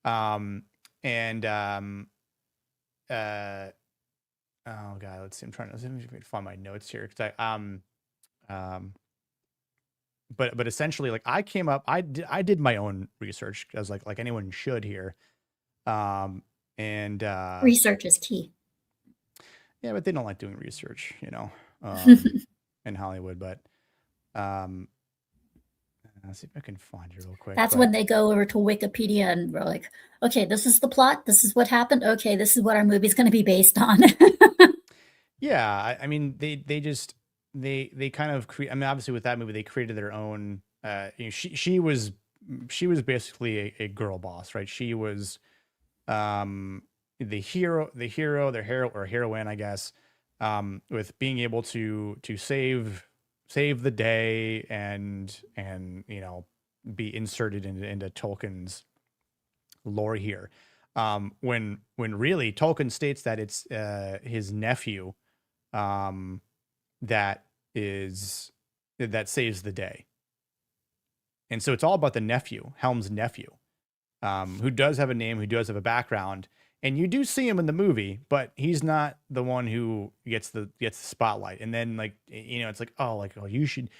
and oh god, let's see. Let me find my notes here, because but essentially, like, I did my own research, as like anyone should here, and Research is key. yeah, but they don't like doing research, in Hollywood. But let's see if I can find it real quick. That's when they go over to Wikipedia and we're like, okay, this is the plot. This is what happened. Okay, this is what our movie's going to be based on. Yeah, I mean, they kind of create. I mean, obviously with that movie, they created their own. She was basically a girl boss, right? She was the hero, or heroine, I guess, with being able to save the day and be inserted into Tolkien's lore here. When really Tolkien states that it's his nephew that saves the day. And so it's all about the nephew, Helm's nephew, who does have a name, who does have a background, and you do see him in the movie, but he's not the one who gets the spotlight. And then, like, it's like, oh, you should,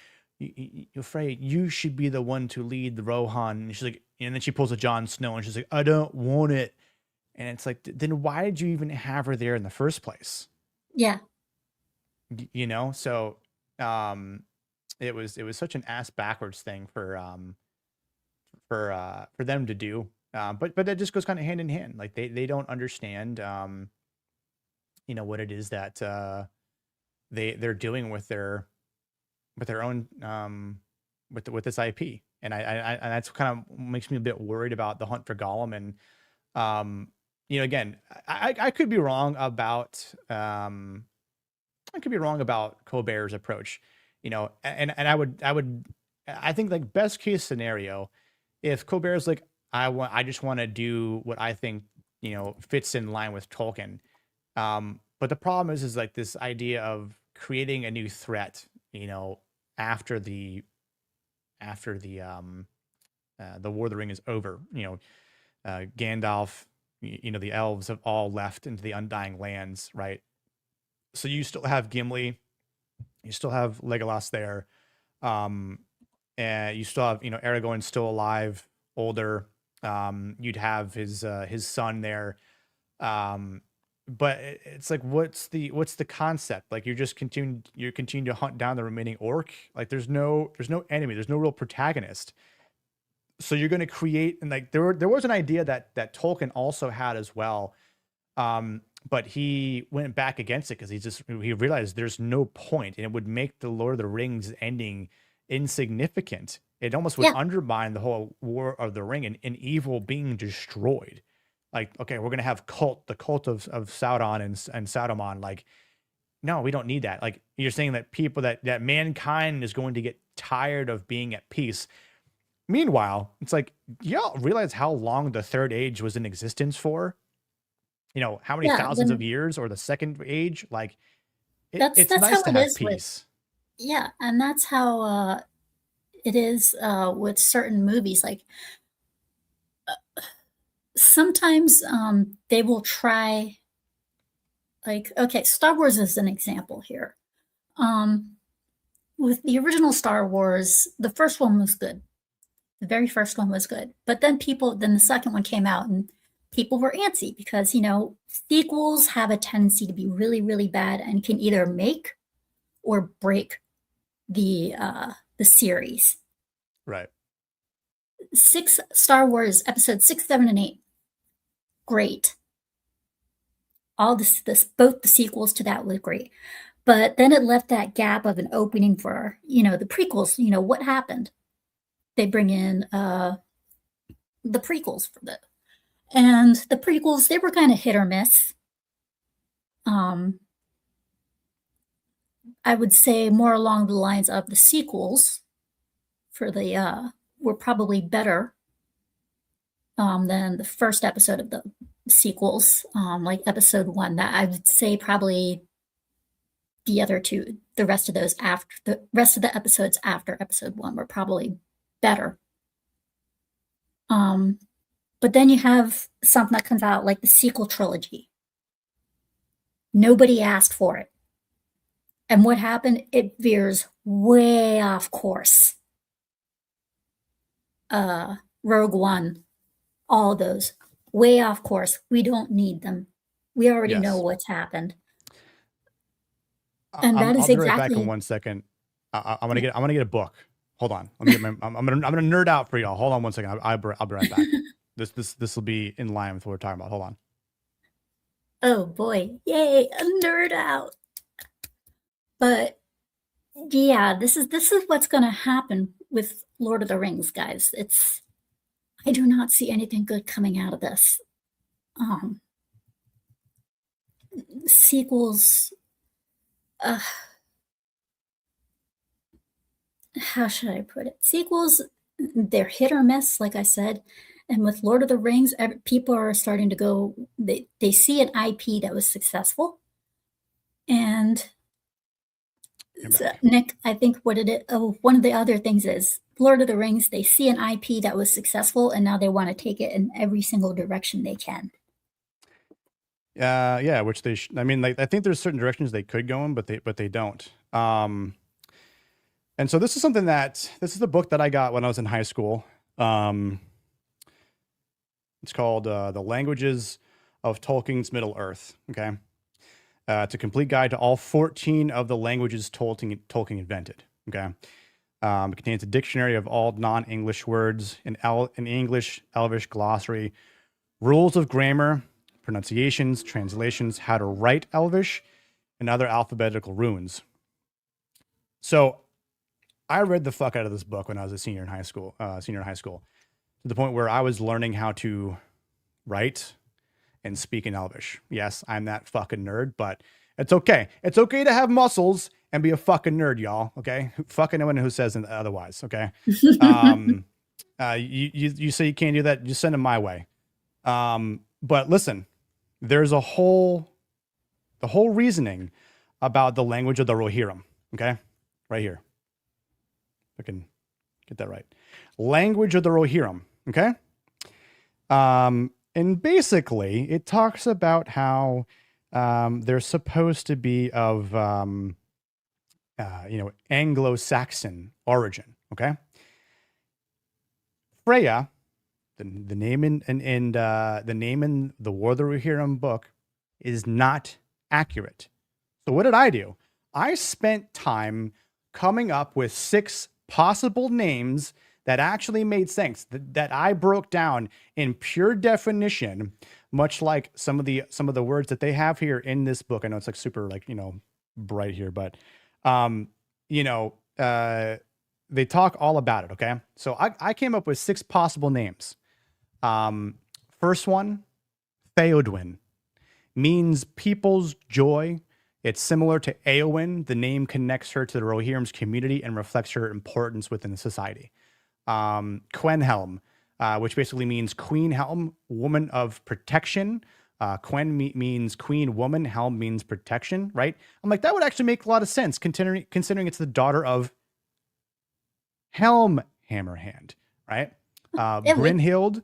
Frey, you should be the one to lead the Rohan. And she's like, and then she pulls a Jon Snow, and she's like, I don't want it. And it's like, then why did you even have her there in the first place? Yeah. So it was such an ass backwards thing for them to do. But that just goes kind of hand in hand. Like, they don't understand what it is that they're doing with their own with this IP. And I that's kind of makes me a bit worried about the Hunt for Gollum. And again, I could be wrong about Colbert's approach, and I think, like, best case scenario, if Colbert's like, I just want to do what I think, fits in line with Tolkien. But the problem is like this idea of creating a new threat, after the War of the Ring is over. Gandalf, the elves have all left into the Undying Lands, right? So you still have Gimli, you still have Legolas there, and you still have Aragorn still alive, older. You'd have his son there, but it's like, what's the concept? Like, you're continuing to hunt down the remaining orc. Like, there's no enemy, there's no real protagonist. So you're going to create, and like there was an idea that Tolkien also had as well, but he went back against it because he realized there's no point, and it would make the Lord of the Rings ending insignificant. It almost would undermine the whole War of the Ring and evil being destroyed. Like, okay, we're gonna have the cult of Sauron and Saruman. Like, no, we don't need that. Like, you're saying that people that mankind is going to get tired of being at peace. Meanwhile, it's like, y'all realize how long the Third Age was in existence for? How many thousands of years, or the Second Age? Like, it's nice to have peace. And that's how it is with certain movies. Like, sometimes they will try, like, okay, Star Wars is an example here. With the original Star Wars, the first one was good. The very first one was good. But then the second one came out, and people were antsy because, sequels have a tendency to be really, really bad and can either make or break the series. Right. Star Wars episodes 6, 7, and 8. Great. All this both the sequels to that were great. But then it left that gap of an opening for, the prequels. What happened? They bring in the prequels for that. And the prequels, they were kind of hit or miss. I would say more along the lines of the sequels were probably better than the first episode of the sequels, like episode 1. That I would say probably the other two, the rest of the episodes after episode 1 were probably better. But then you have something that comes out like the sequel trilogy. Nobody asked for it. And what happened? It veers way off course. Rogue One, all those, way off course. We don't need them. We already know Yes. what's happened. And that is I'll be right back exactly. in 1 second. I'm gonna get a book. Hold on. Let me get I'm gonna nerd out for y'all. Hold on 1 second. I'll be right back. This will be in line with what we're talking about. Hold on. Oh boy, yay, a nerd out. But yeah, this is what's going to happen with Lord of the Rings, guys. I do not see anything good coming out of this. Sequels, how should I put it? Sequels, they're hit or miss, like I said. And with Lord of the Rings, people are starting to go, they see an IP that was successful. And so, Nick, I think one of the other things is Lord of the Rings, they see an IP that was successful and now they want to take it in every single direction they can. Yeah, which they I mean, like, I think there's certain directions they could go in, but they don't. And so this is the book that I got when I was in high school. It's called The Languages of Tolkien's Middle-earth. Okay. It's a complete guide to all 14 of the languages Tolkien invented. Okay. It contains a dictionary of all non-English words, an English, Elvish glossary, rules of grammar, pronunciations, translations, how to write Elvish, and other alphabetical runes. So I read the fuck out of this book when I was a senior in high school, to the point where I was learning how to write and speak in Elvish. Yes, I'm that fucking nerd, but it's okay. It's okay to have muscles and be a fucking nerd, y'all. Okay, fuck anyone who says otherwise. Okay, you say you can't do that, just send them my way. But listen, there's the whole reasoning about the language of the Rohirrim. Okay, right here. If I can get that right. Language of the Rohirrim. Okay. And basically, it talks about how they're supposed to be of, Anglo-Saxon origin. Okay. Freya, the name in the War of the Rohirrim book, is not accurate. So what did I do? I spent time coming up with 6 possible names that actually made sense, that I broke down in pure definition, much like some of the words that they have here in this book. I know it's like super bright here, but they talk all about it. Okay. So I came up with 6 possible names. First one, Theodwyn, means people's joy. It's similar to Eowyn. The name connects her to the Rohirrim's community and reflects her importance within the society. Quenhelm, which basically means Queen Helm, woman of protection. Quen means queen woman, Helm means protection, right? I'm like, that would actually make a lot of sense considering it's the daughter of Helm Hammerhand, right? Brynhild,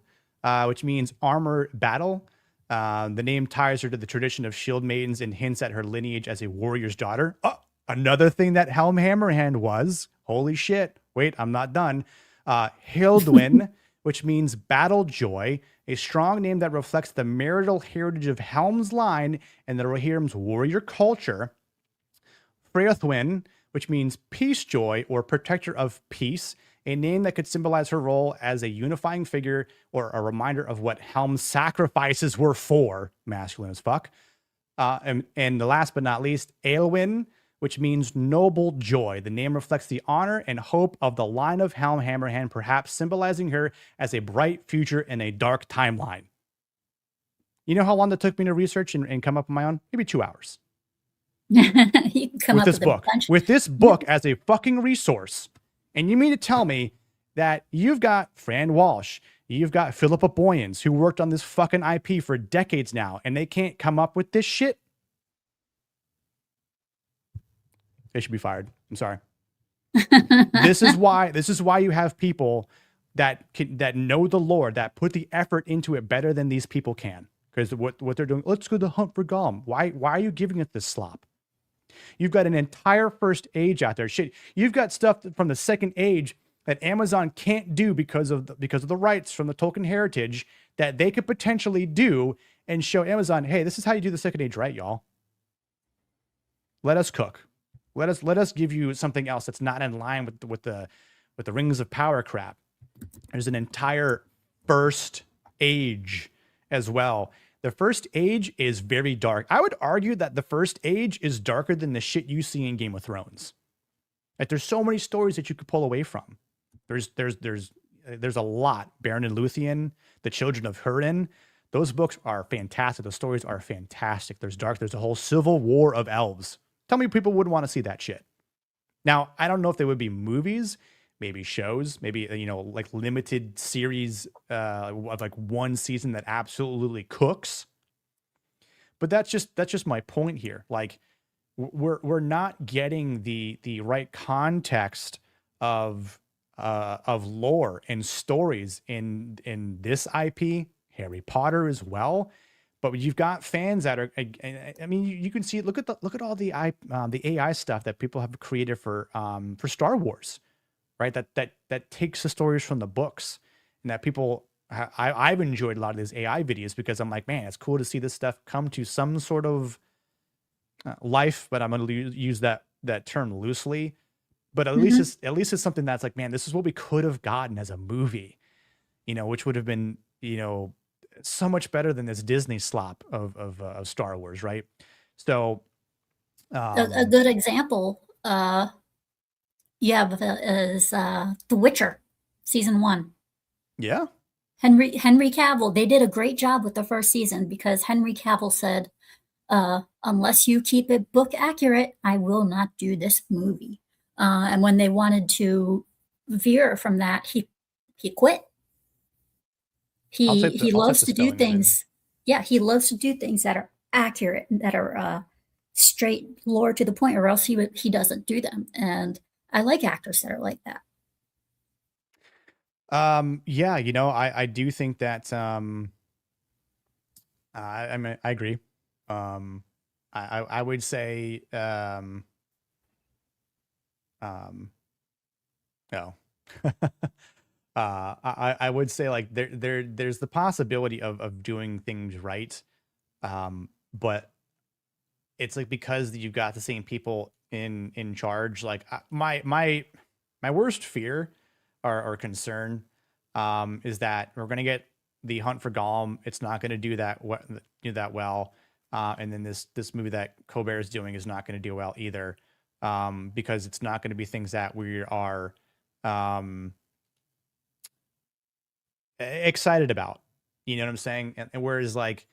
which means armor battle. The name ties her to the tradition of shield maidens and hints at her lineage as a warrior's daughter. Oh, another thing that Helm Hammerhand was, holy shit, wait, I'm not done. Hildwyn, which means battle joy, a strong name that reflects the marital heritage of Helm's line and the Rohirrim's warrior culture. Freyathwyn, which means peace joy or protector of peace, a name that could symbolize her role as a unifying figure or a reminder of what Helm's sacrifices were for, masculine as fuck. And the last but not least, Eowyn, which means noble joy. The name reflects the honor and hope of the line of Helm Hammerhand, perhaps symbolizing her as a bright future in a dark timeline. You know how long that took me to research and come up with my own? Maybe 2 hours. You can come With up this with book. a bunch. With this book as a fucking resource. And you mean to tell me that you've got Fran Walsh, you've got Philippa Boyens, who worked on this fucking IP for decades now, and they can't come up with this shit? They should be fired. I'm sorry. This is why you have people that know the lore, that put the effort into it better than these people can. Because what they're doing, let's go to Hunt for Gollum. Why are you giving it this slop? You've got an entire first age out there. Shit, you've got stuff from the second age that Amazon can't do because of the rights from the Tolkien heritage that they could potentially do and show Amazon, hey, this is how you do the second age, right, y'all? Let us cook. Let us give you something else that's not in line with the Rings of Power crap. There's an entire first age as well. The first age is very dark. I would argue that the first age is darker than the shit you see in Game of Thrones. Like, there's so many stories that you could pull away from. There's a lot. Beren and Luthien, The Children of Húrin. Those books are fantastic. Those stories are fantastic. There's dark. There's a whole civil war of elves. Tell me people wouldn't want to see that shit. Now, I don't know if they would be movies, maybe shows, maybe, like limited series of like one season that absolutely cooks. But that's just my point here. Like, we're not getting the right context of lore and stories in this IP, Harry Potter as well. But you've got fans that are, I mean, you can see it. Look at all the AI stuff that people have created for Star Wars, right? That takes the stories from the books, and that people, I've enjoyed a lot of these AI videos because I'm like, man, it's cool to see this stuff come to some sort of life. But I'm going to use that term loosely. But at least it's something that's like, man, this is what we could have gotten as a movie, which would have been, so much better than this Disney slop of Star Wars, right? So A good example, is The Witcher, season 1. Yeah. Henry Cavill, they did a great job with the first season because Henry Cavill said, unless you keep it book accurate, I will not do this movie. And when they wanted to veer from that, he quit. He loves to do things. Yeah, he loves to do things that are accurate, that are straight lore to the point, or else he doesn't do them. And I like actors that are like that. Yeah, I do think that I mean, I agree. I would say no. I would say like there's the possibility of doing things right. But it's like, because you've got the same people in charge, like my worst fear or concern is that we're going to get the Hunt for Gollum. It's not going to do that well. And then this movie that Colbert is doing is not going to do well either. Because it's not going to be things that we are excited about, you know what I'm saying? And whereas, like,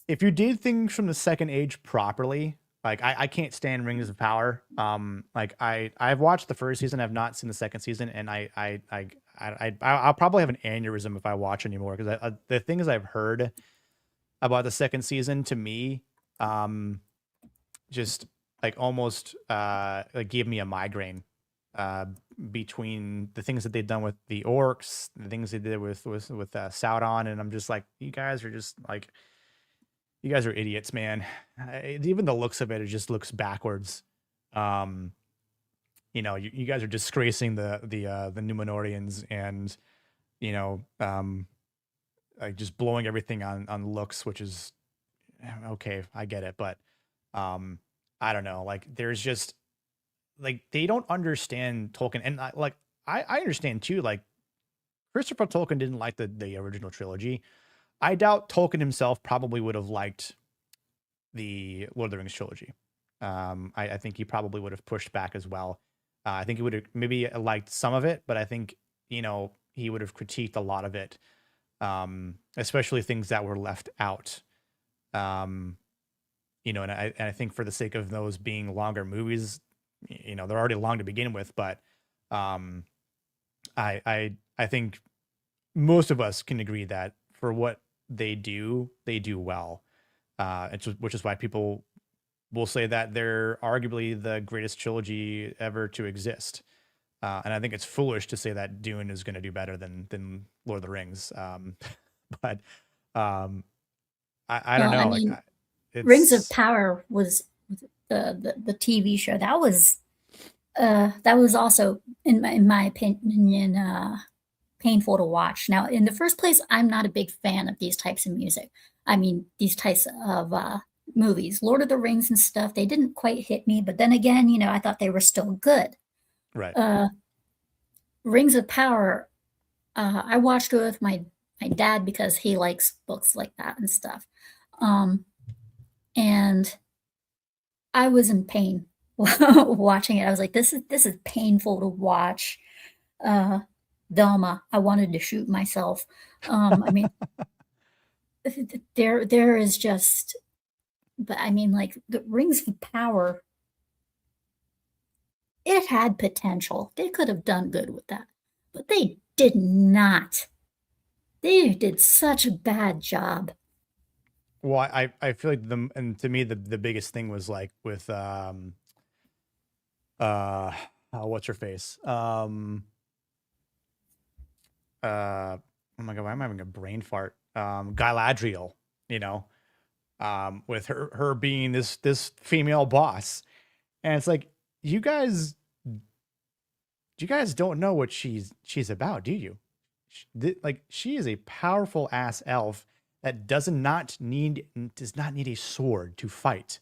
if you did things from the second age properly, like I can't stand Rings of Power. Like I've watched the first season, I've not seen the second season, and I'll probably have an aneurysm if I watch anymore, because the things I've heard about the second season, to me, just like almost like gave me a migraine. Between the things that they've done with the orcs, the things they did with Sauron, and I'm just like, you guys are idiots, man. Even the looks of it just looks backwards. You guys are disgracing the Numenorians, and like just blowing everything on looks, which is okay. I get it, but I don't know. Like, there's just, like, they don't understand Tolkien, and I understand too. Like, Christopher Tolkien didn't like the original trilogy. I doubt Tolkien himself probably would have liked the Lord of the Rings trilogy. I think he probably would have pushed back as well. I think he would have maybe liked some of it, but I think, he would have critiqued a lot of it, especially things that were left out. And I think for the sake of those being longer movies, they're already long to begin with, but um, I think most of us can agree that for what they do well. Which is why people will say that they're arguably the greatest trilogy ever to exist. And I think it's foolish to say that Dune is going to do better than Lord of the Rings. But I don't Well, I know. mean, Rings of It's Power was the TV show that was also in my opinion painful to watch. Now, in the first place, I'm not a big fan of these types of music. I mean, these types of movies, Lord of the Rings and stuff. They didn't quite hit me, but then again, I thought they were still good. right. Uh, Rings of Power, I watched it with my dad because he likes books like that and stuff. Um, and I was in pain watching it. I was like, this is painful to watch. Uh, Velma, I wanted to shoot myself. I mean, there is just, but I mean, like the Rings of Power, it had potential. They could have done good with that, but they did not. They did such a bad job. Well, I feel like and to me the biggest thing was like with what's her face? Oh my god, why am I having a brain fart? Galadriel, with her being this female boss. And it's like, you guys don't know what she's about, do you? She is a powerful ass elf that does not need a sword to fight.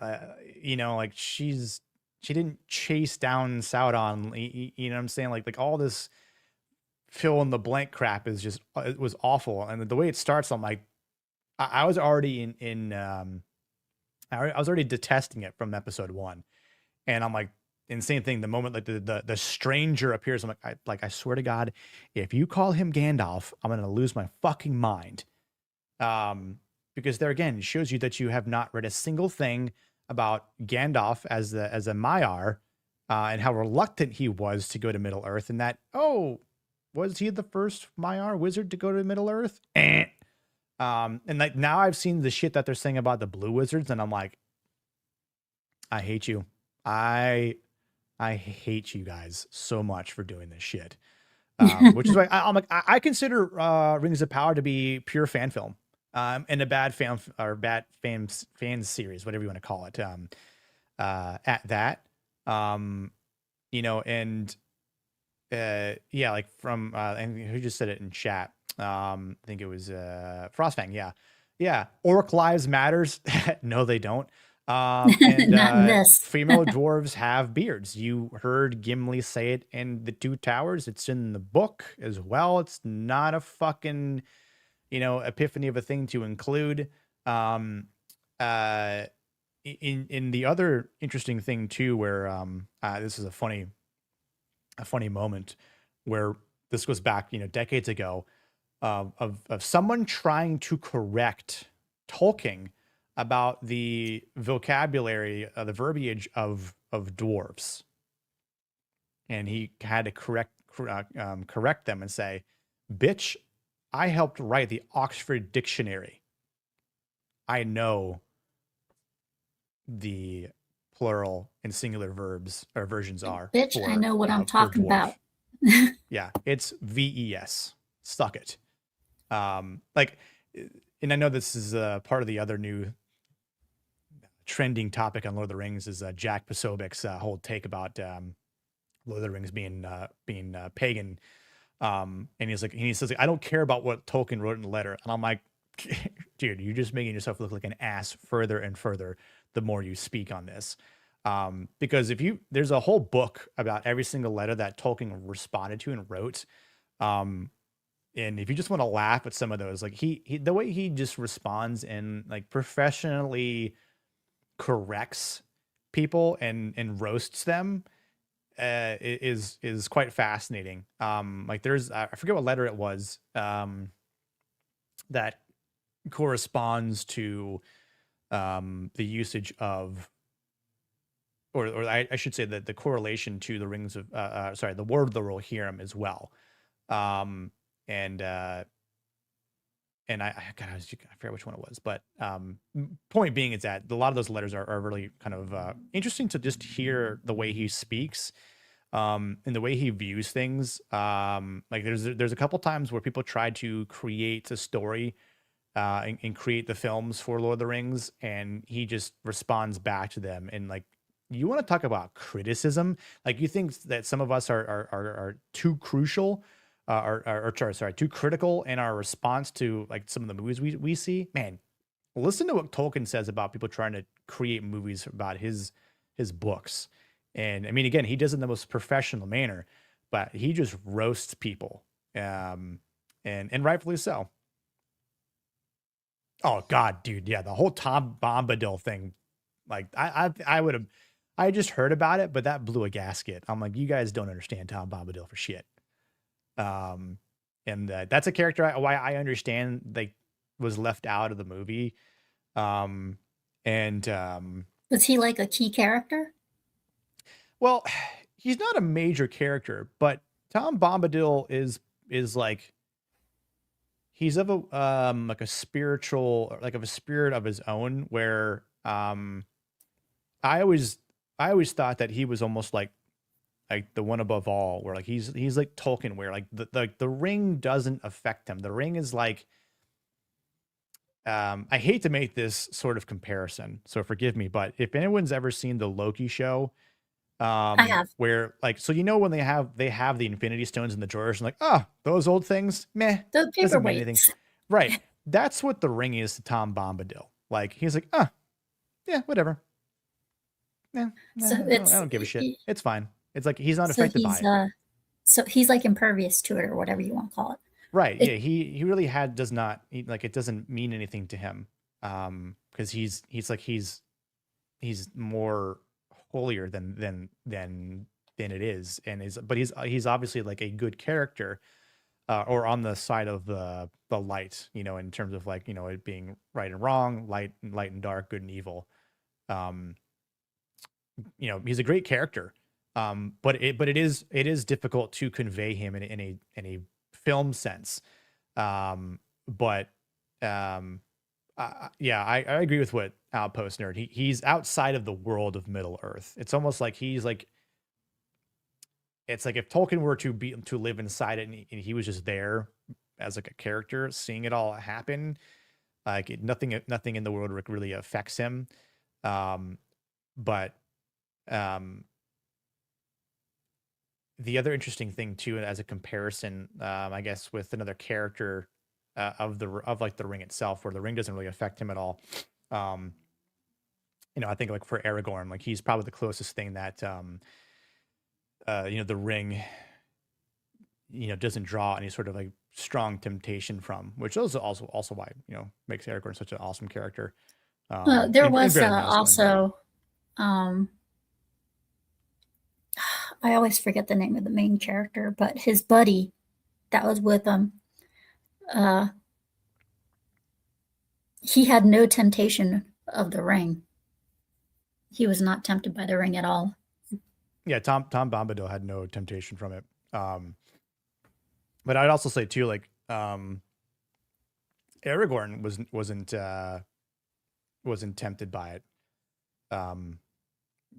Like she didn't chase down Sauron. You know what I'm saying? Like all this fill in the blank crap is just, it was awful. And the way it starts, I'm like, I was already I was already detesting it from episode 1, and I'm like, insane thing. The moment like the stranger appears, I'm like, I swear to God, if you call him Gandalf, I'm gonna lose my fucking mind. Because there again, it shows you that you have not read a single thing about Gandalf as a Maiar, and how reluctant he was to go to Middle Earth, and that, was he the first Maiar wizard to go to Middle Earth? And like now I've seen the shit that they're saying about the blue wizards, and I'm like, I hate you. I hate you guys so much for doing this shit. Which is why I'm like, I consider Rings of Power to be pure fan film, and a bad fan series, whatever you want to call it. At that, and yeah, like from and who just said it in chat? I think it was Frostfang. Yeah. Orc lives matters. No, they don't. And Not in this. female dwarves have beards. You heard Gimli say it in the Two Towers. It's in the book as well. It's not a fucking, epiphany of a thing to include. In the other interesting thing too, where this is a funny moment where this goes back, decades ago, of someone trying to correct Tolkien about the vocabulary, the verbiage of dwarves, and he had to correct them and say, "Bitch, I helped write the Oxford Dictionary. I know the plural and singular verbs or versions are. Bitch, I know what I'm for talking dwarf. about." Yeah, it's VES. Suck it. Like, and I know this is part of the other new trending topic on Lord of the Rings is Jack Posobiec's whole take about Lord of the Rings being pagan. And he says, I don't care about what Tolkien wrote in the letter. And I'm like, dude, you're just making yourself look like an ass further and further the more you speak on this. Because there's a whole book about every single letter that Tolkien responded to and wrote. And if you just want to laugh at some of those, like he the way he just responds and like professionally corrects people and roasts them is quite fascinating. Like there's I forget what letter it was that corresponds to the usage of, or I should say that the correlation to the rings of the word of the Rohirrim as well. And God, I forget which one it was, but point being is that a lot of those letters are really kind of interesting to just hear the way he speaks, and the way he views things. Like there's a couple times where people tried to create a story and create the films for Lord of the Rings, and he just responds back to them. And like, you want to talk about criticism? Like, you think that some of us are too crucial, too critical in our response to like some of the movies we see? Man, listen to what Tolkien says about people trying to create movies about his books. And I mean, again, he does it in the most professional manner, but he just roasts people, and rightfully so. Oh God, dude, yeah, the whole Tom Bombadil thing. Like, I just heard about it, but that blew a gasket. I'm like, you guys don't understand Tom Bombadil for shit. And that's a character why I understand like was left out of the movie. Was he like a key character? Well, he's not a major character, but Tom Bombadil is like, he's of a like a spiritual, like of a spirit of his own, where I always thought that he was almost like the one above all, where like he's like Tolkien, where like the ring doesn't affect him. The ring is like, I hate to make this sort of comparison, so forgive me, but if anyone's ever seen the Loki show, I have. where like, so you know when they have the Infinity Stones in the drawers, and like, oh, those old things, meh, The doesn't mean anything. paperweights. Right. That's what the ring is to Tom Bombadil. Like, he's like, oh, yeah, whatever. Yeah, So I don't give a shit. It's fine. It's like he's not affected by it. So he's like impervious to it, or whatever you want to call it. Right. Yeah. He really does not, like, it doesn't mean anything to him. Because he's more holier than it is, but he's obviously like a good character, or on the side of the light, you know, in terms of like, you know, it being right and wrong, light and dark, good and evil. You know, he's a great character. But it is difficult to convey him in a film sense. Yeah, I agree with what Outpost Nerd. He's outside of the world of Middle Earth. It's almost like he's like, it's like if Tolkien were to live inside it, and he was just there as like a character, seeing it all happen. Like nothing in the world really affects him. But the other interesting thing too, as a comparison, I guess, with another character of like the ring itself, where the ring doesn't really affect him at all. You know, I think like for Aragorn, like he's probably the closest thing that you know, the ring, you know, doesn't draw any sort of like strong temptation from, which is also why, you know, makes Aragorn such an awesome character. There was also I always forget the name of the main character, but his buddy that was with him, he had no temptation of the ring. He was not tempted by the ring at all. Yeah, Tom Bombadil had no temptation from it. But I'd also say too, like, Aragorn wasn't tempted by it.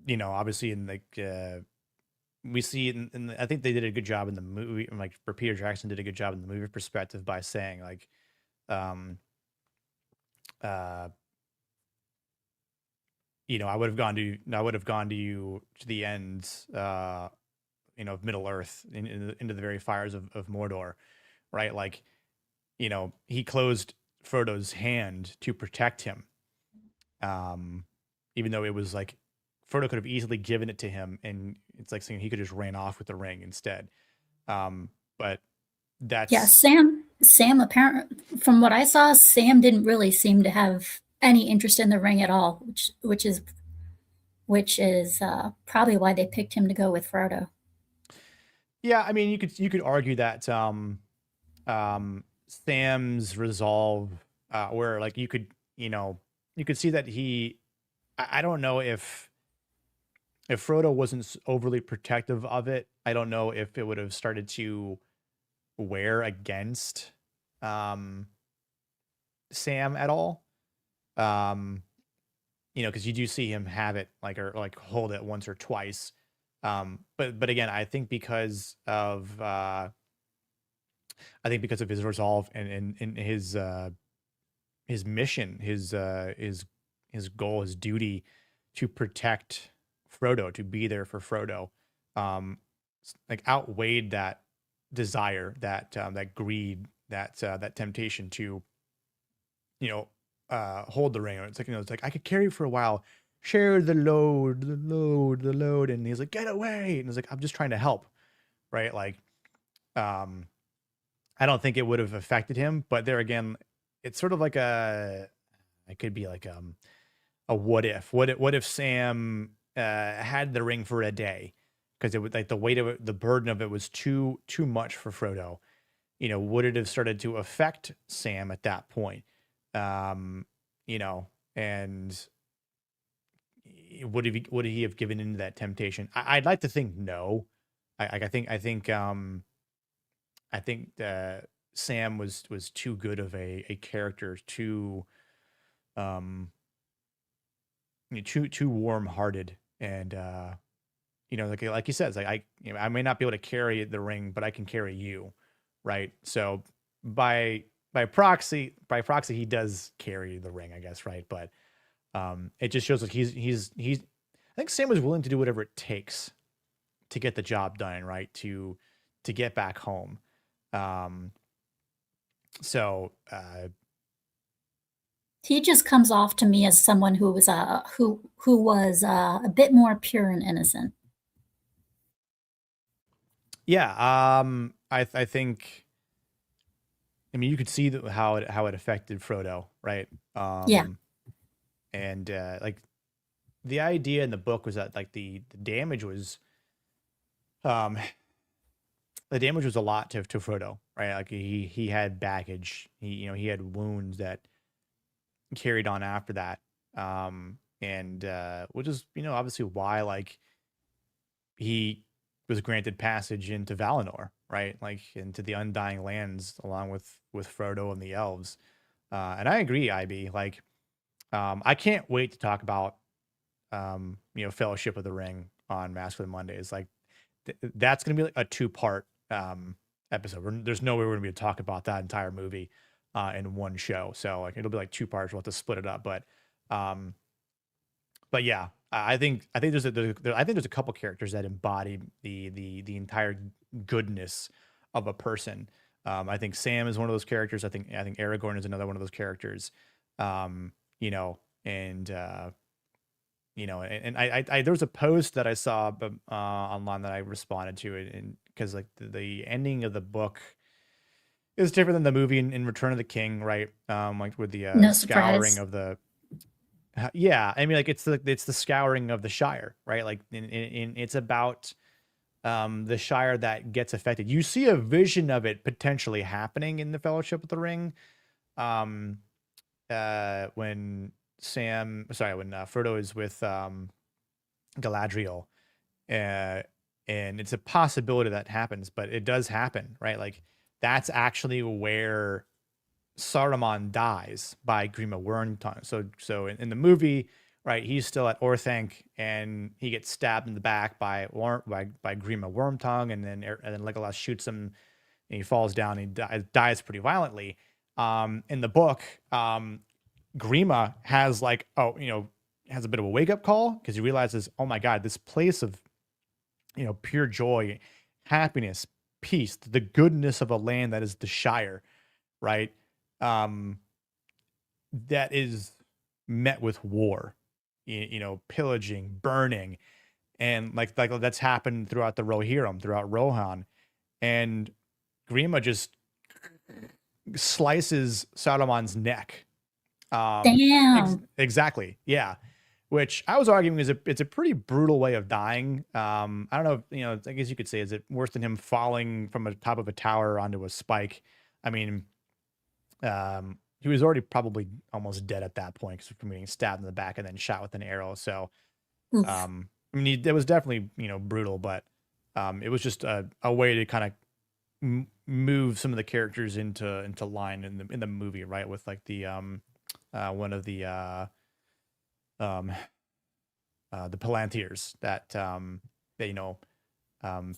You know, obviously in like we see in I think they did a good job in the movie, like for Peter Jackson did a good job in the movie perspective by saying like, you know, I would have gone to you to the ends, you know, of Middle Earth, into the very fires of Mordor, right? Like, you know, he closed Frodo's hand to protect him, even though it was like Frodo could have easily given it to him, and it's like saying he could just ran off with the ring instead. But that's Sam apparently, from what I saw, Sam didn't really seem to have any interest in the ring at all, which is probably why they picked him to go with Frodo. Yeah, I mean, you could argue that Sam's resolve, where like you could see that I don't know if Frodo wasn't overly protective of it. I don't know if it would have started to wear against um Sam at all. Um, because you do see him have it like or like hold it once or twice. But again, I think because of his resolve and his mission, his goal, his duty to protect Frodo, to be there for Frodo, like outweighed that desire, that greed, that temptation to you know hold the ring. It's like it's like I could carry for a while, share the load, the load, and he's like get away, and he's like I'm just trying to help, right? Like um I don't think it would have affected him, but there again, it's sort of like it could be like a what if. What if Sam had the ring for a day? Because it would like the weight of it, the burden of it was too much for Frodo. Would it have started to affect Sam at that point? Um, and would he have given into that temptation? I'd like to think no. I think Sam was too good of a character, too um too warm hearted, and like he says, like I may not be able to carry the ring, but I can carry you, right? So by by proxy he does carry the ring, I guess, right? But it just shows that he's I think Sam was willing to do whatever it takes to get the job done, right? To get back home. Um, so He just comes off to me as someone who was a bit more pure and innocent. yeah, I think I mean you could see how it affected Frodo, right? Yeah. And like the idea in the book was that like the damage was um the damage was a lot to Frodo, right? Like he had baggage, he had wounds that carried on after that, and which is obviously why like he was granted passage into Valinor, right? Like into the Undying Lands along with Frodo and the elves. And I agree, IB. Like, I can't wait to talk about Fellowship of the Ring on Masculine Mondays. Like, that's gonna be like a two-part episode. There's no way we're gonna be able to talk about that entire movie in one show. So like it'll be like two parts. We'll have to split it up, um, but yeah, I think I think there's a couple characters that embody the entire goodness of a person. I think Sam is one of those characters. I think Aragorn is another one of those characters. Um, you know, and and I there was a post that I saw online that I responded to it, and because like the ending of the book is different than the movie in Return of the King, right? Like with the No scouring surprise. of the yeah, I mean, like it's the scouring of the Shire, right? Like, it's about the Shire that gets affected. You see a vision of it potentially happening in the Fellowship of the Ring, um, when Frodo is with Galadriel, uh, and it's a possibility that happens, but it does happen, right? Like that's actually where Saruman dies by Grima Wormtongue. So in the movie, right, he's still at Orthanc and he gets stabbed in the back by Grima Wormtongue, and then Legolas shoots him and he falls down and he dies pretty violently. In the book, Grima has has a bit of a wake up call because he realizes, oh my god, this place of pure joy, happiness, peace, the goodness of a land that is the Shire, right? Um, that is met with war, pillaging, burning, and like that's happened throughout the Rohirrim, throughout Rohan, and Grima just slices Saruman's neck Damn. Exactly. Yeah. Which I was arguing is it's a pretty brutal way of dying. I don't know, I guess you could say, is it worse than him falling from the top of a tower onto a spike? I mean, he was already probably almost dead at that point from getting stabbed in the back and then shot with an arrow. So, Oof. I mean, it was definitely, brutal, but it was just a way to kind of move some of the characters into line in the movie, right? With like the one of the Palantirs that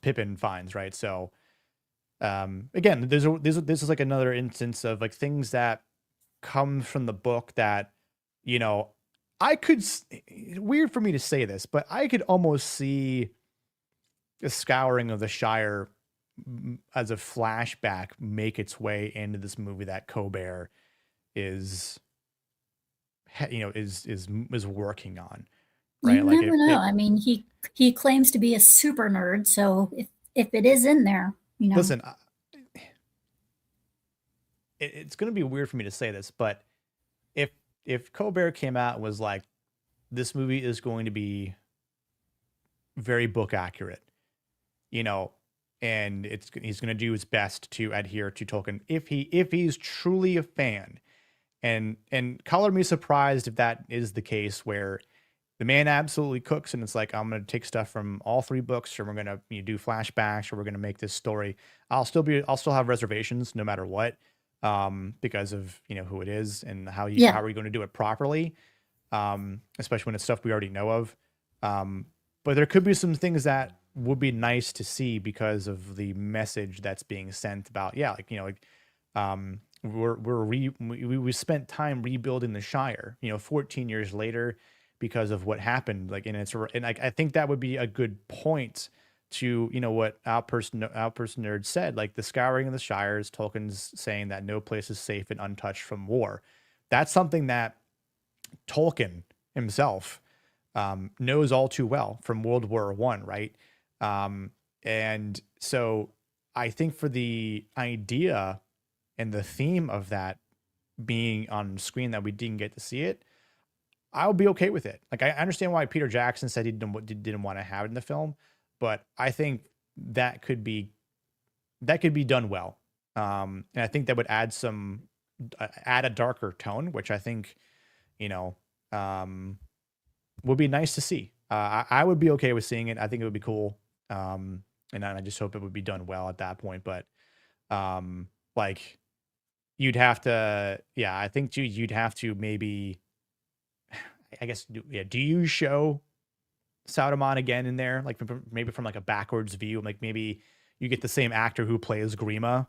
Pippin finds, right? So again, this is like another instance of like things that come from the book that I could. Weird for me to say this, but I could almost see the scouring of the Shire as a flashback make its way into this movie that Colbert is is working on, right? You Like never know. I mean, he claims to be a super nerd, so if it is in there, listen, it's going to be weird for me to say this, but if Colbert came out and was like, this movie is going to be very book accurate, and he's going to do his best to adhere to Tolkien if he's truly a fan, and color me surprised if that is the case, where the man absolutely cooks and it's like, I'm going to take stuff from all three books, or we're going to do flashbacks, or we're going to make this story. I'll still have reservations no matter what, because of who it is and how are you going to do it properly, especially when it's stuff we already know of. But there could be some things that would be nice to see because of the message that's being sent about, we spent time rebuilding the Shire, 14 years later because of what happened. I think that would be a good point to, what Outburst Nerd said, like the scouring of the Shires, Tolkien's saying that no place is safe and untouched from war. That's something that Tolkien himself knows all too well from World War I, right? And so I think for the idea and the theme of that being on screen that we didn't get to see it, I would be okay with it. Like, I understand why Peter Jackson said he didn't want to have it in the film, but I think that could be done well. And I think that would add a darker tone, which I think, would be nice to see. I would be okay with seeing it. I think it would be cool. And I just hope it would be done well at that point. But like, you'd have to, I think you'd have to maybe, I guess, do you show Sauron again in there, like maybe from like a backwards view, like maybe you get the same actor who plays Grima,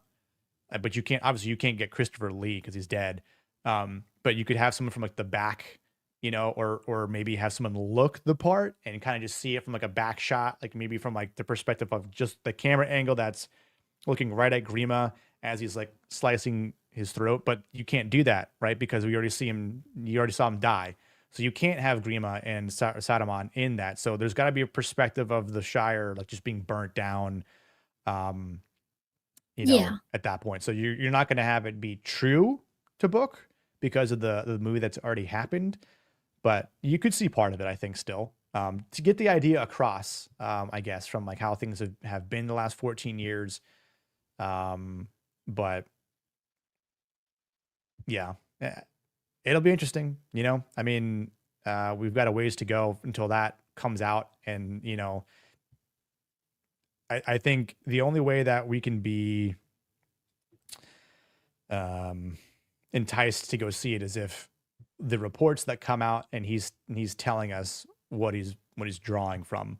but you can't get Christopher Lee because he's dead. But you could have someone from like the back, or maybe have someone look the part and kind of just see it from like a back shot, like maybe from like the perspective of just the camera angle that's looking right at Grima as he's like slicing his throat. But you can't do that, right? Because you already saw him die. So you can't have Grima and Saruman in that. So there's got to be a perspective of the Shire, like just being burnt down, at that point. So you're not going to have it be true to book because of the movie that's already happened, but you could see part of it, I think, still, to get the idea across, I guess, from like how things have been the last 14 years. But yeah, it'll be interesting, I mean, we've got a ways to go until that comes out. And, I think the only way that we can be enticed to go see it is if the reports that come out and he's telling us what he's drawing from,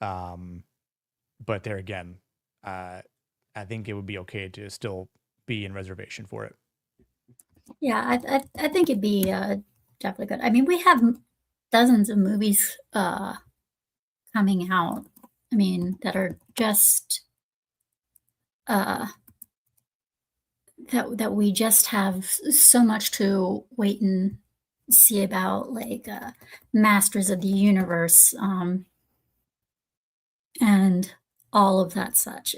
but there again, I think it would be okay to still be in reservation for it. Yeah, I think it'd be definitely good. I mean, we have dozens of movies coming out. I mean, that are just that we just have so much to wait and see about, like Masters of the Universe, and all of that such.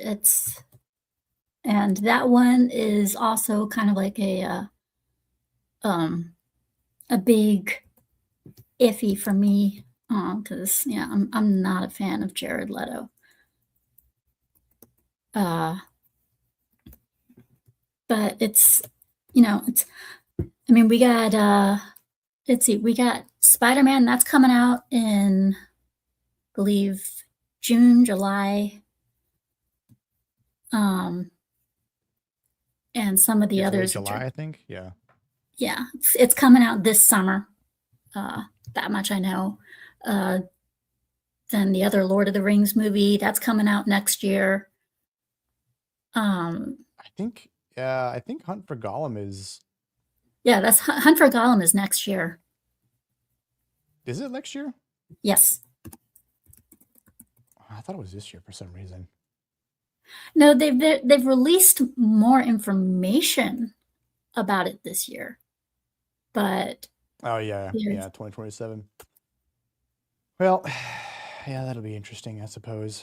And that one is also kind of like a a big iffy for me, because yeah, I'm not a fan of Jared Leto. But it's, it's, I mean, we got let's see, we got Spider-Man that's coming out in, I believe, June, July. And some of the It's late others, July, I think. Yeah. Yeah, it's coming out this summer. That much I know. Then the other Lord of the Rings movie that's coming out next year. I think Hunt for Gollum is. Yeah, that's Hunt for Gollum is next year. Is it next year? Yes. I thought it was this year for some reason. No, they've released more information about it this year, but oh yeah, 2027. Well, yeah, that'll be interesting, I suppose.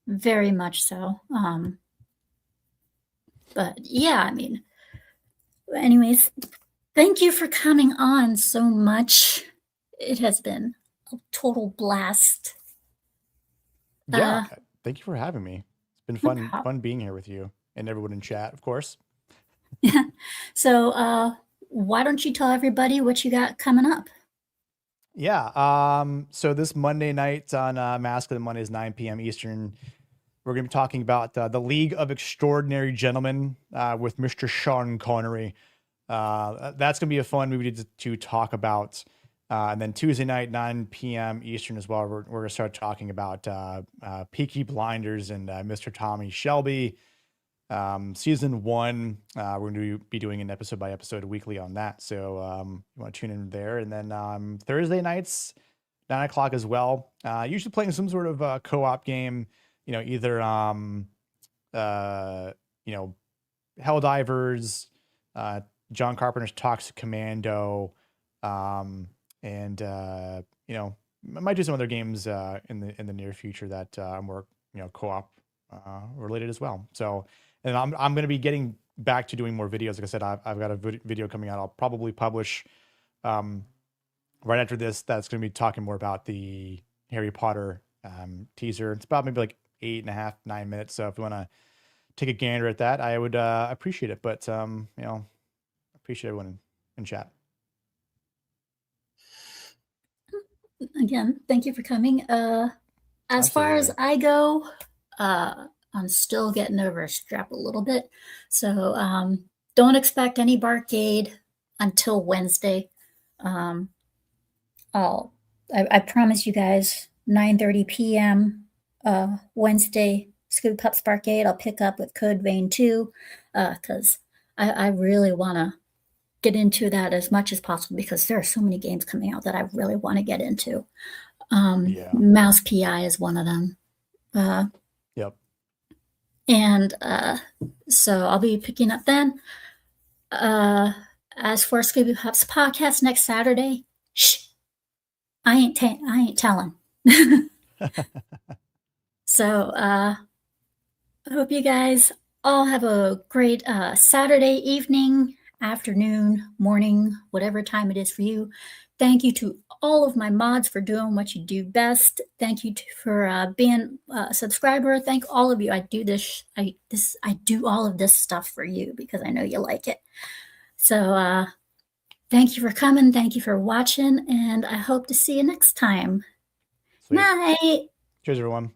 Very much so. But yeah, I mean, anyways, thank you for coming on so much. It has been a total blast. Yeah, thank you for having me. It's been No fun being here with you and everyone in chat, of course. So why don't you tell everybody what you got coming up? Yeah, so this Monday night on Masculine Mondays, 9 p.m. Eastern, we're going to be talking about the League of Extraordinary Gentlemen with Mr. Sean Connery. That's going to be a fun movie to talk about. And then Tuesday night, 9 p.m. Eastern as well, we're going to start talking about Peaky Blinders and Mr. Tommy Shelby. Season 1, we're going to be doing an episode by episode weekly on that. So you want to tune in there. And then Thursday nights, 9 o'clock as well. Usually playing some sort of co-op game, either, Helldivers, John Carpenter's Toxic Commando, and I might do some other games in the near future that are more co-op related as well. So, and I'm going to be getting back to doing more videos. Like I said, I've got a video coming out. I'll probably publish right after this. That's going to be talking more about the Harry Potter teaser. It's about maybe like 8.5, 9 minutes. So if you want to take a gander at that, I would appreciate it. But appreciate everyone in chat. Again, thank you for coming. As far as I go, I'm still getting over a strap a little bit. So don't expect any Barcade until Wednesday. I promise you guys, 9:30 p.m. Wednesday, Scooby Pups Barcade. I'll pick up with Code Vein 2 because I really want to get into that as much as possible because there are so many games coming out that I really want to get into. Mouse PI is one of them. Yep. And so I'll be picking up then. As for Scooby Pups podcast next Saturday, shh, I ain't telling. So I hope you guys all have a great Saturday evening, afternoon, morning, whatever time it is for you. Thank you to all of my mods for doing what you do best. Thank you for being a subscriber. Thank all of you. I do all of this stuff for you because I know you like it. So thank you for coming. Thank you for watching, and I hope to see you next time. Sweet. Night. Cheers, everyone.